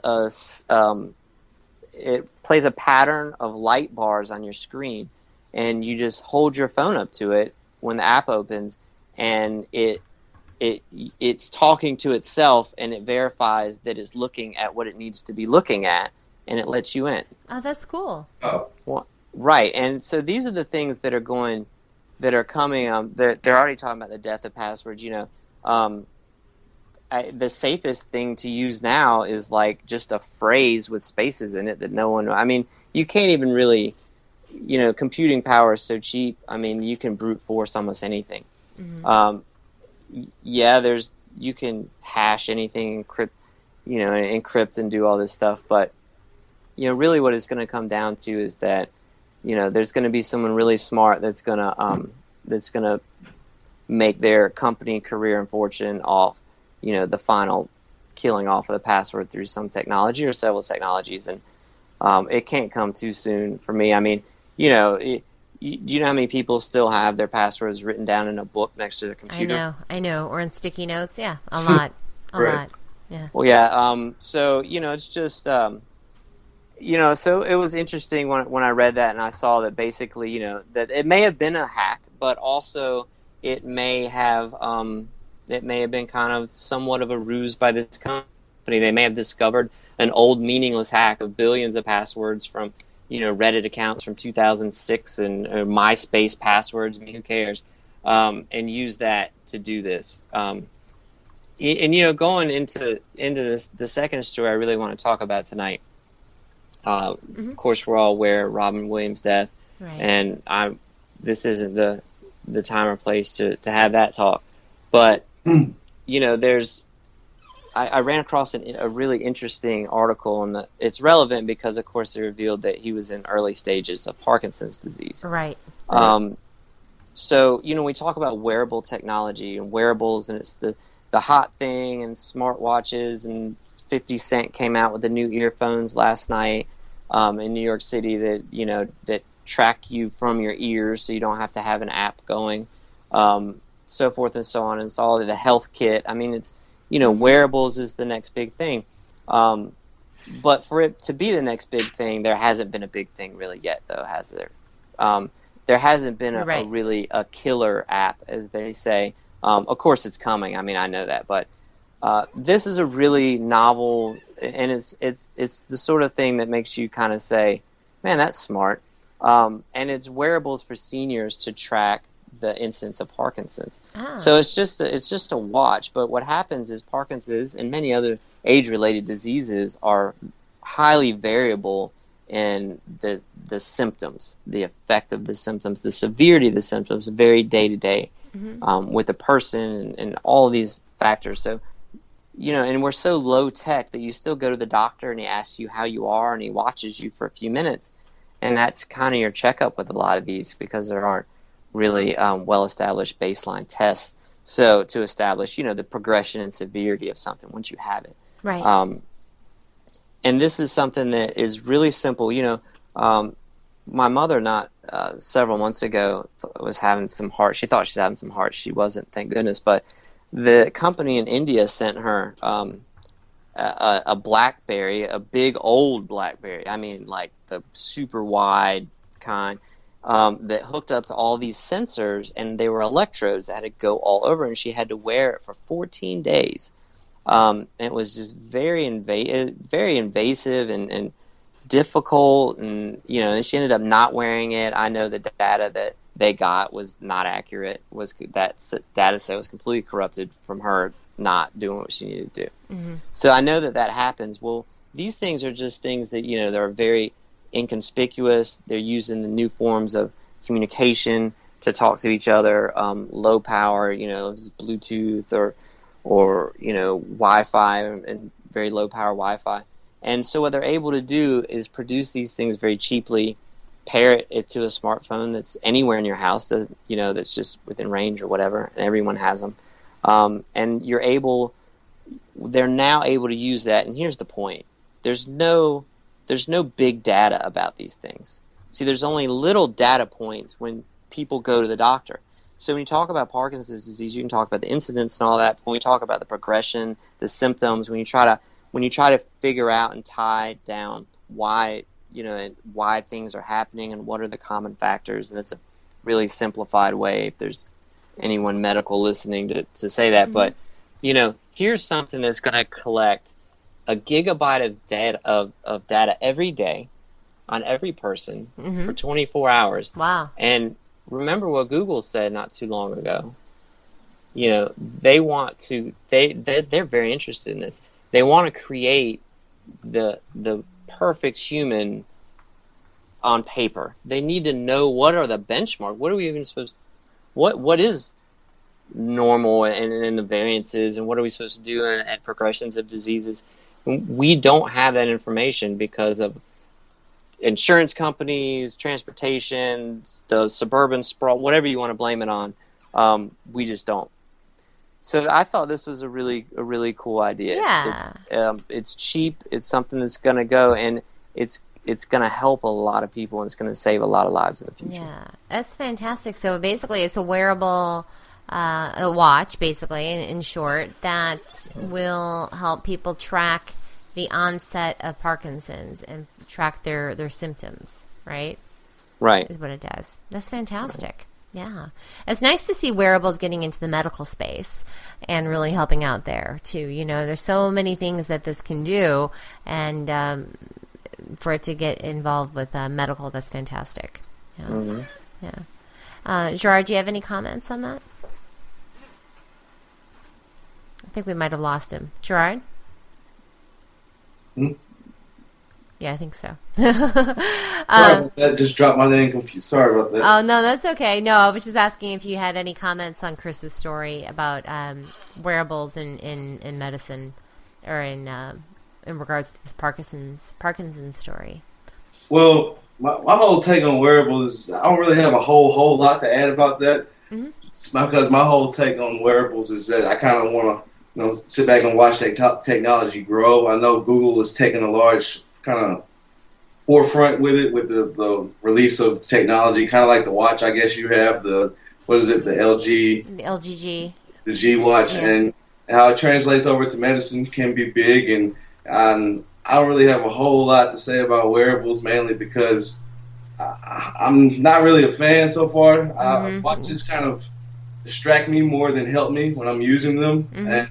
it plays a pattern of light bars on your screen, and you just hold your phone up to it when the app opens, and it's talking to itself, and it verifies that it's looking at what it needs to be looking at and it lets you in. Oh, that's cool. Oh, Well, right, and so these are the things that are coming. They're already talking about the death of passwords. The safest thing to use now is like just a phrase with spaces in it that no one. I mean, you can't even really. Computing power is so cheap. I mean, you can brute force almost anything. Mm-hmm. You can hash anything, encrypt and do all this stuff. But, really what it's going to come down to is that, there's going to be someone really smart that's going to make their company, career, and fortune off, the final killing off of the password through some technology or several technologies. And it can't come too soon for me. I mean, do you know how many people still have their passwords written down in a book next to their computer? I know, or in sticky notes. Yeah, a lot, Right. lot. Yeah. Well, yeah. So it's just, so it was interesting when I read that and I saw that basically, that it may have been a hack, but also it may have been kind of somewhat of a ruse by this company. They may have discovered an old meaningless hack of billions of passwords from, Reddit accounts from 2006 and MySpace passwords. I mean, who cares? And use that to do this. Going into this, the second story I really want to talk about tonight. Of course, we're all aware of Robin Williams' death, Right. and this isn't the time or place to have that talk. But I ran across a really interesting article, and it's relevant because, of course, they revealed that he was in early stages of Parkinson's disease. Right. So, we talk about wearable technology and wearables, and it's the hot thing, and smartwatches, and 50 Cent came out with the new earphones last night in New York City that track you from your ears so you don't have to have an app going, so forth and so on. And it's all the health kit. I mean, it's, wearables is the next big thing. But for it to be the next big thing, there hasn't been a big thing really yet, though, has there? There hasn't been a really a killer app, as they say. Of course, it's coming. I mean, I know that, but this is a really novel, and it's the sort of thing that makes you kind of say, "Man, that's smart." And it's wearables for seniors to track the incidence of Parkinson's. So it's just a watch. But what happens is Parkinson's and many other age-related diseases are highly variable in the symptoms, the effect of the symptoms, the severity of the symptoms vary day to day with the person and all of these factors. So, and we're so low tech that you still go to the doctor and he asks you how you are and he watches you for a few minutes. And that's kind of your checkup with a lot of these because there aren't really well-established baseline tests. So to establish, the progression and severity of something once you have it. Right. And this is something that is really simple. My mother, several months ago, was having some heart. She thought she was having some heart. She wasn't, thank goodness. But the company in India sent her a BlackBerry, a big old BlackBerry. I mean, like the super wide kind. That hooked up to all these sensors, and they were electrodes that had to go all over, and she had to wear it for 14 days. It was just very invasive and difficult, and and she ended up not wearing it. I know the data that they got was not accurate. That data set was completely corrupted from her not doing what she needed to do. Mm-hmm. So I know that happens. Well, these things are just things that that are very inconspicuous. They're using the new forms of communication to talk to each other, low power, Bluetooth or Wi-Fi and very low power Wi-Fi. And so what they're able to do is produce these things very cheaply, pair it to a smartphone that's anywhere in your house, that's just within range or whatever, and everyone has them. And they're now able to use that. And here's the point: there's no big data about these things. See, there's only little data points when people go to the doctor. So when you talk about Parkinson's disease, you can talk about the incidence and all that. When we talk about the progression, the symptoms, when you try to figure out and tie down why things are happening and what are the common factors, and it's a really simplified way if there's anyone medical listening to say that. Mm-hmm. But here's something that's going to collect a gigabyte of data every day on every person for 24 hours. Wow. And remember what Google said not too long ago. You know, they want to, they're very interested in this. They want to create the perfect human on paper. They need to know what are the benchmark. What are we even supposed what is normal and the variances, and what are we supposed to do and progressions of diseases? We don't have that information because of insurance companies, transportation, the suburban sprawl, whatever you want to blame it on. We just don't. So I thought this was a really cool idea. Yeah. It's cheap. It's something that's going to go, and it's going to help a lot of people, and it's going to save a lot of lives in the future. Yeah, that's fantastic. So basically, it's a wearable a watch, basically, in short, that will help people track the onset of Parkinson's and track their symptoms, right? Right. Is what it does. That's fantastic. Yeah. It's nice to see wearables getting into the medical space and really helping out there, too. You know, there's so many things that this can do, and for it to get involved with medical, that's fantastic. Yeah. Yeah. Gerard, do you have any comments on that? I think we might have lost him. Gerard? Yeah, I think so. Sorry about that. Just dropped my name. Confused. Sorry about that. Oh, no, that's okay. No, I was just asking if you had any comments on Chris's story about wearables in medicine, or in regards to this Parkinson's story. Well, my whole take on wearables is I don't really have a whole lot to add about that. Because my whole take on wearables is that I kind of want to sit back and watch technology grow. I know Google is taking a large kind of forefront with it, with the release of technology, kind of like the watch. I guess you have the LG, the LGG, the G watch, and how it translates over to medicine can be big. And I don't really have a whole lot to say about wearables, mainly because I'm not really a fan so far. Watches kind of distract me more than help me when I'm using them, and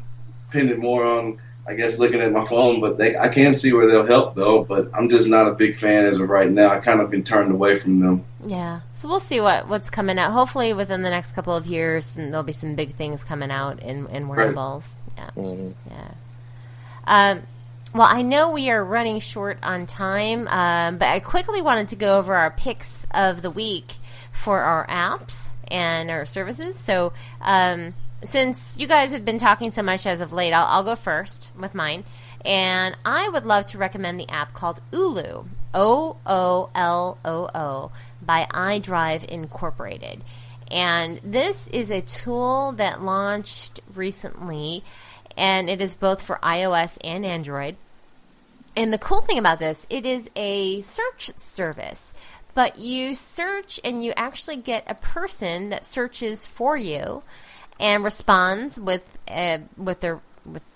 depending more on, I guess, looking at my phone. But I can see where they'll help, though. But I'm just not a big fan as of right now. I kind of been turned away from them. Yeah. So we'll see what's coming out. Hopefully within the next couple of years, and there'll be some big things coming out in wearables. Right. Yeah. Yeah. Well, I know we are running short on time, but I quickly wanted to go over our picks of the week for our apps and our services. So since you guys have been talking so much as of late, I'll go first with mine. And I would love to recommend the app called Ooloo, OOLOO, by iDrive Incorporated. And this is a tool that launched recently, and it is both for iOS and Android. And the cool thing about this, it is a search service, but you search and you actually get a person that searches for you and responds with their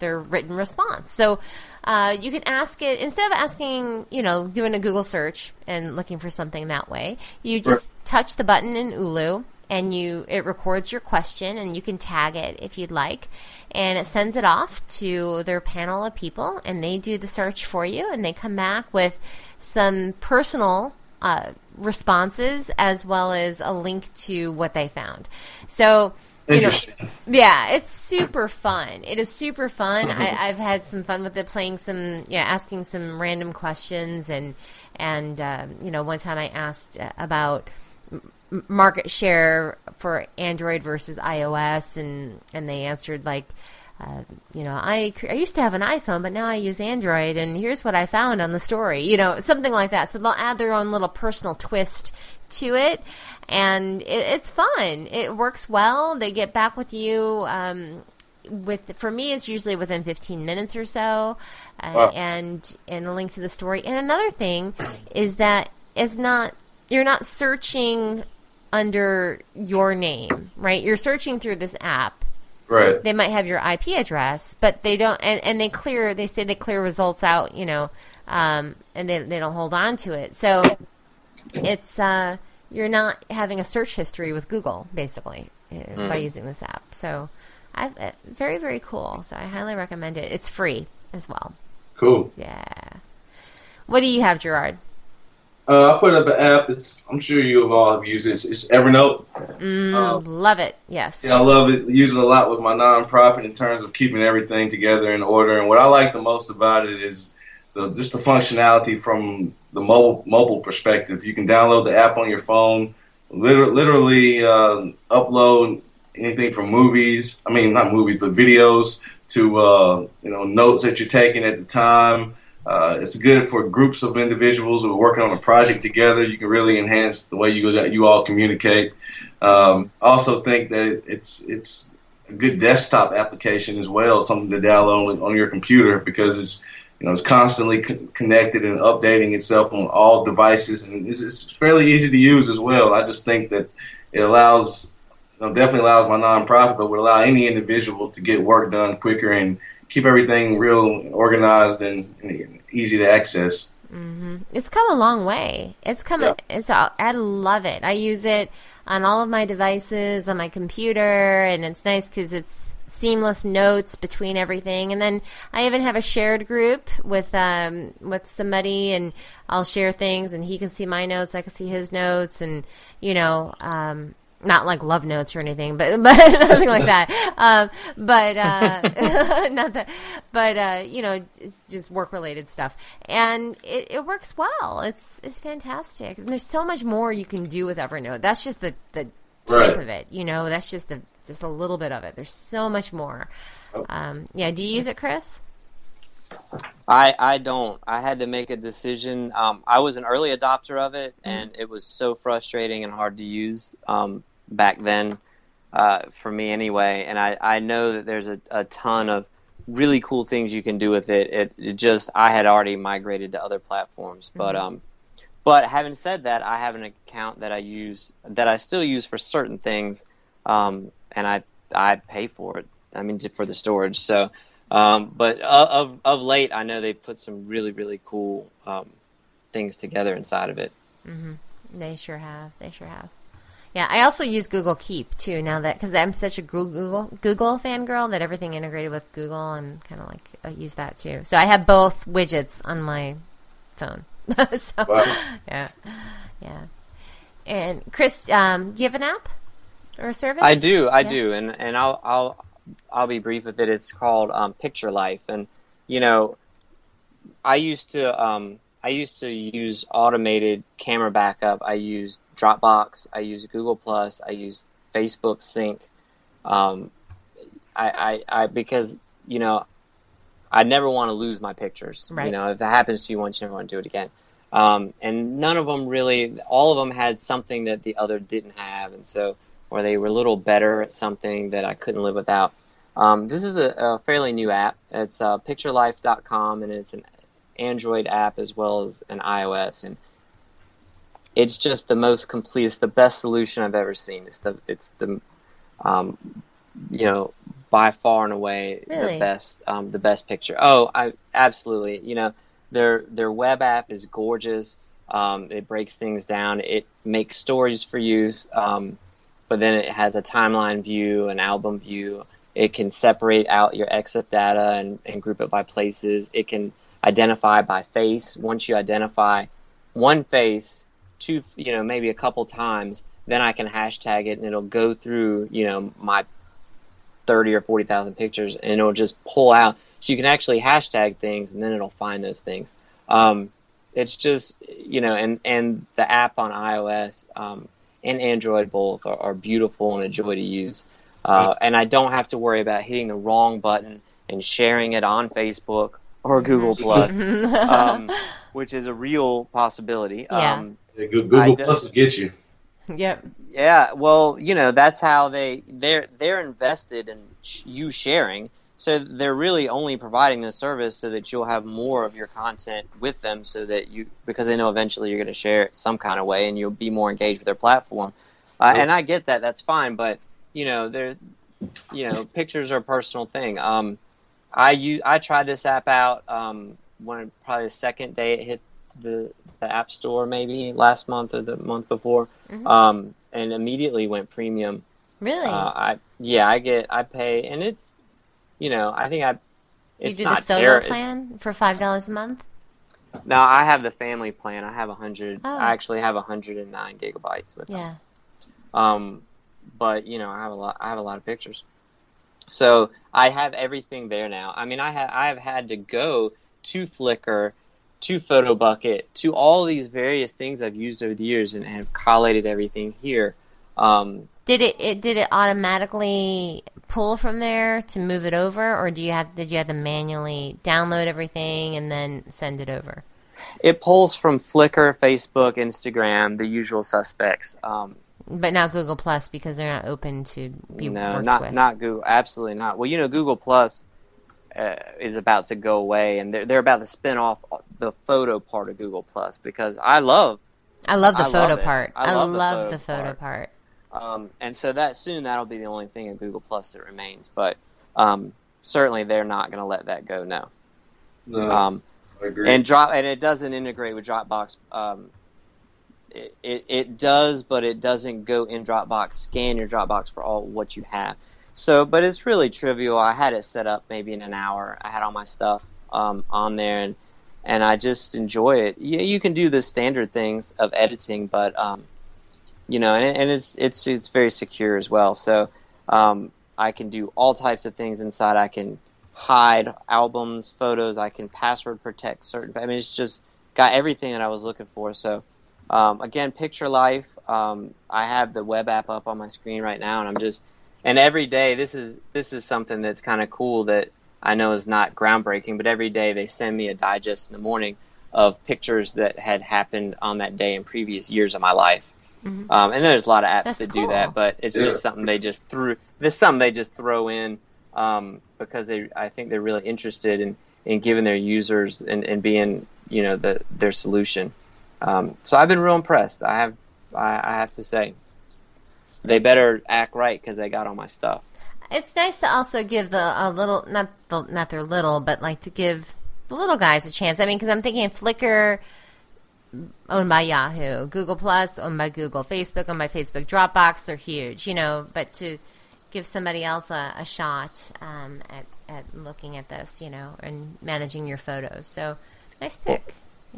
written response. So you can ask it, instead of asking, doing a Google search and looking for something that way, you just touch the button in Ooloo, and it records your question, and you can tag it if you'd like, and it sends it off to their panel of people, and they do the search for you, and they come back with some personal responses as well as a link to what they found. So, interesting. Yeah, it's super fun. It is super fun. I've had some fun with it, playing asking some random questions, and one time I asked about market share for Android versus iOS, and they answered like, I used to have an iPhone, but now I use Android, and here's what I found on the story, something like that. So they'll add their own little personal twist to it, and it's fun. It works well. They get back with you. For me, it's usually within 15 minutes or so, Wow. and a link to the story. And another thing is that you're not searching under your name, right? You're searching through this app. Right. They might have your IP address, but they don't, and they say they clear results out, and they don't hold on to it. So it's, you're not having a search history with Google, basically, by using this app. So very, very cool. So I highly recommend it. It's free as well. Cool. Yeah. What do you have, Gerard? I put up an app. I'm sure you have all have used it. It's Evernote. Love it. Yes. Yeah, I love it. Use it a lot with my nonprofit in terms of keeping everything together in order. And what I like the most about it is just the functionality from the mobile perspective. You can download the app on your phone, literally upload anything from movies. I mean, not movies, but videos to notes that you're taking at the time. It's good for groups of individuals who are working on a project together. You can really enhance the way you all communicate. I also think that it's a good desktop application as well, something to download on your computer because it's constantly connected and updating itself on all devices, and it's fairly easy to use as well. I just think that it definitely allows my nonprofit, but would allow any individual to get work done quicker and keep everything real organized and easy to access. Mm-hmm. It's come a long way. I love it. I use it on all of my devices, on my computer, and it's nice because it's seamless notes between everything. And then I even have a shared group with somebody, and I'll share things, and he can see my notes, I can see his notes, and not like love notes or anything, but nothing like that. Not that, but it's just work related stuff, and it works well. It's fantastic. And there's so much more you can do with Evernote. That's just the tip of it. That's just a little bit of it. There's so much more. Do you use it, Chris? I don't. I had to make a decision. I was an early adopter of it, and it was so frustrating and hard to use back then, for me anyway. And I know that there's a ton of really cool things you can do with it. I had already migrated to other platforms, but having said that, I have an account that I still use for certain things, and I pay for it. I mean, for the storage. So. But of late, I know they've put some really, really cool things together inside of it. Mm-hmm. They sure have. Yeah, I also use Google Keep too now because I'm such a Google fangirl that everything integrated with Google. I'm kind of like I use that too. So I have both widgets on my phone. Yeah. And Chris, do you have an app or a service? I do, and I'll be brief with it. It's called Picture Life, and I used to use automated camera backup. I used Dropbox. I used Google Plus. I used Facebook Sync. Because I never want to lose my pictures. Right. If that happens to you once, you never want to do it again. And none of them really. All of them had something that the other didn't have, and so. Or they were a little better at something that I couldn't live without. This is a fairly new app. It's picturelife.com, and it's an Android app as well as an iOS. And it's just the most complete. It's the best solution I've ever seen. It's the by far and away really? the best picture. Oh, I absolutely. Their web app is gorgeous. It breaks things down. It makes stories for use. But then it has a timeline view, an album view. It can separate out your EXIF data and group it by places. It can identify by face. Once you identify one face, maybe a couple times, then I can hashtag it, and it'll go through, my 30 or 40,000 pictures, and it'll just pull out. So you can actually hashtag things, and then it'll find those things. It's just, and the app on iOS, and Android both are beautiful and a joy to use. And I don't have to worry about hitting the wrong button and sharing it on Facebook or Google Plus, which is a real possibility. Yeah. Google Plus will get you. Yep. Yeah, well, that's how they're invested in you sharing. So they're really only providing this service so that you'll have more of your content with them, because they know eventually you're going to share it some kind of way and you'll be more engaged with their platform. And I get that, that's fine, but pictures are a personal thing. I tried this app out when probably the second day it hit the App Store, maybe last month or the month before, and immediately went premium. Really? I pay, and it's. I think You it's do not the solo terrible. plan for $5 a month? No, I have the family plan. I have 100. Oh. I actually have 109 gigabytes with them. Yeah. But you know, I have a lot of pictures. So I have everything there now. I mean, I have had to go to Flickr, to PhotoBucket, to all these various things I've used over the years, and have collated everything here. Did it automatically pull from there to move it over, or did you have to manually download everything and then send it over? It pulls from Flickr, Facebook, Instagram, the usual suspects. But not Google Plus, because they're not open to be worked with. Not Google. Absolutely not. Well, you know, Google Plus is about to go away, and they're about to spin off the photo part of Google Plus, because I love the photo it. part. I love the photo part. And so that'll be the only thing in Google Plus that remains. But certainly they're not going to let that go now. No, I agree. And it doesn't integrate with Dropbox. It does, but it doesn't go in Dropbox. Scan your Dropbox for all what you have. So, but it's really trivial. I had it set up maybe in an hour. I had all my stuff on there, and I just enjoy it. You can do the standard things of editing, but you know, and it's very secure as well. So I can do all types of things inside. I can hide albums, photos. I can password protect certain. I mean, it's just got everything that I was looking for. So again, Picture Life. I have the web app up on my screen right now, and every day this is something that's kind of cool that I know is not groundbreaking, but every day they send me a digest in the morning of pictures that had happened on that day in previous years of my life. Mm-hmm. And there's a lot of apps that do that, but it's just something they just threw. There's something they just throw in because I think they're really interested in giving their users and being, you know, their solution. So I've been real impressed. I have to say, they better act right because they got all my stuff. It's nice to also give not their little, but like to give the little guys a chance. I mean, because I'm thinking Flickr, owned by Yahoo, Google Plus, owned by Google, Facebook, owned by Facebook, Dropbox, they're huge, you know, but to give somebody else a shot at looking at this, you know, and managing your photos. So, nice pick.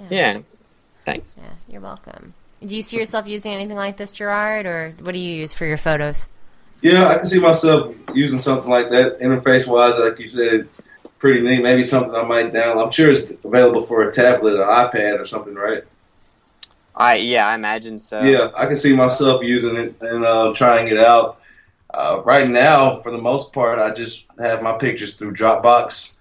Yeah. Thanks. Yeah, you're welcome. Do you see yourself using anything like this, Gerard, or what do you use for your photos? Yeah, I can see myself using something like that. Interface-wise, like you said, it's pretty neat. Maybe something I might download. I'm sure it's available for a tablet or iPad or something, right? I imagine so. Yeah, I can see myself using it and trying it out. Right now, for the most part, I just have my pictures through Dropbox,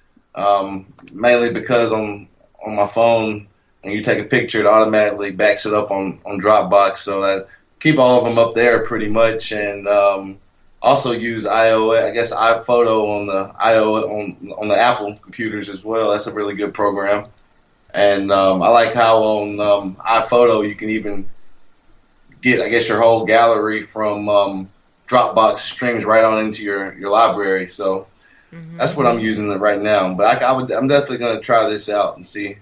mainly because on my phone, when you take a picture, it automatically backs it up on Dropbox. So I keep all of them up there pretty much, and also use iOS, I guess iPhoto on the on the Apple computers as well. That's a really good program. And I like how on iPhoto you can even get, I guess, your whole gallery from Dropbox streams right on into your library. So that's what I'm using right now. But I'm definitely going to try this out and see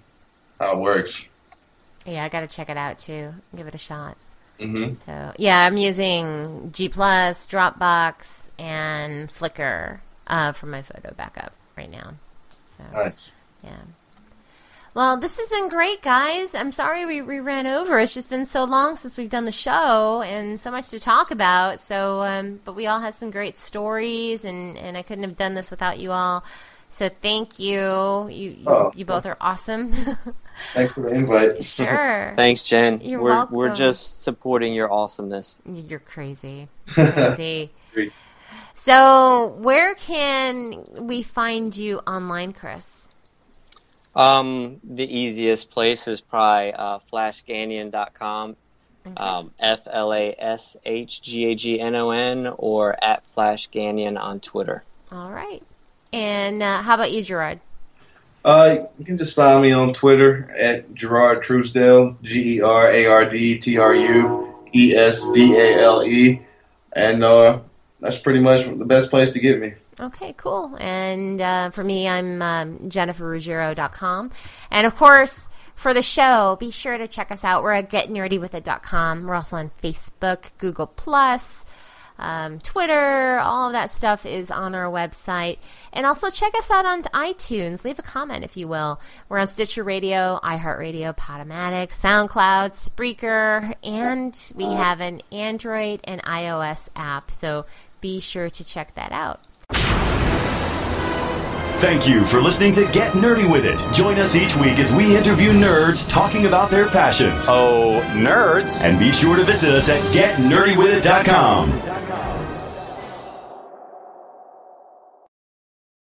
how it works. Yeah, I got to check it out too. Give it a shot. Mm-hmm. So yeah, I'm using G+, Dropbox, and Flickr for my photo backup right now. So nice. Yeah. Well, this has been great, guys. I'm sorry we ran over. It's just been so long since we've done the show and so much to talk about. So, but we all had some great stories, and I couldn't have done this without you all. So thank you. You both are awesome. Thanks for the invite. Sure. Thanks, Jen. You're welcome. We're just supporting your awesomeness. You're crazy. Crazy. So where can we find you online, Chris? The easiest place is probably flashgagnon.com, Okay. FLASHGAGNON, or at FlashGagnon on Twitter. All right. And how about you, Gerard? You can just find me on Twitter at Gerard Truesdale, GerardTruesdale, and that's pretty much the best place to get me. Okay, cool. And for me, I'm JenniferRuggiero.com. And of course, for the show, be sure to check us out. We're at GetNerdyWithIt.com. We're also on Facebook, Google+, Twitter, all of that stuff is on our website. And also check us out on iTunes. Leave a comment, if you will. We're on Stitcher Radio, iHeartRadio, Podomatic, SoundCloud, Spreaker, and we have an Android and iOS app. So be sure to check that out. Thank you for listening to Get Nerdy With It. Join us each week as we interview nerds talking about their passions. Oh, nerds. And be sure to visit us at GetNerdyWithIt.com.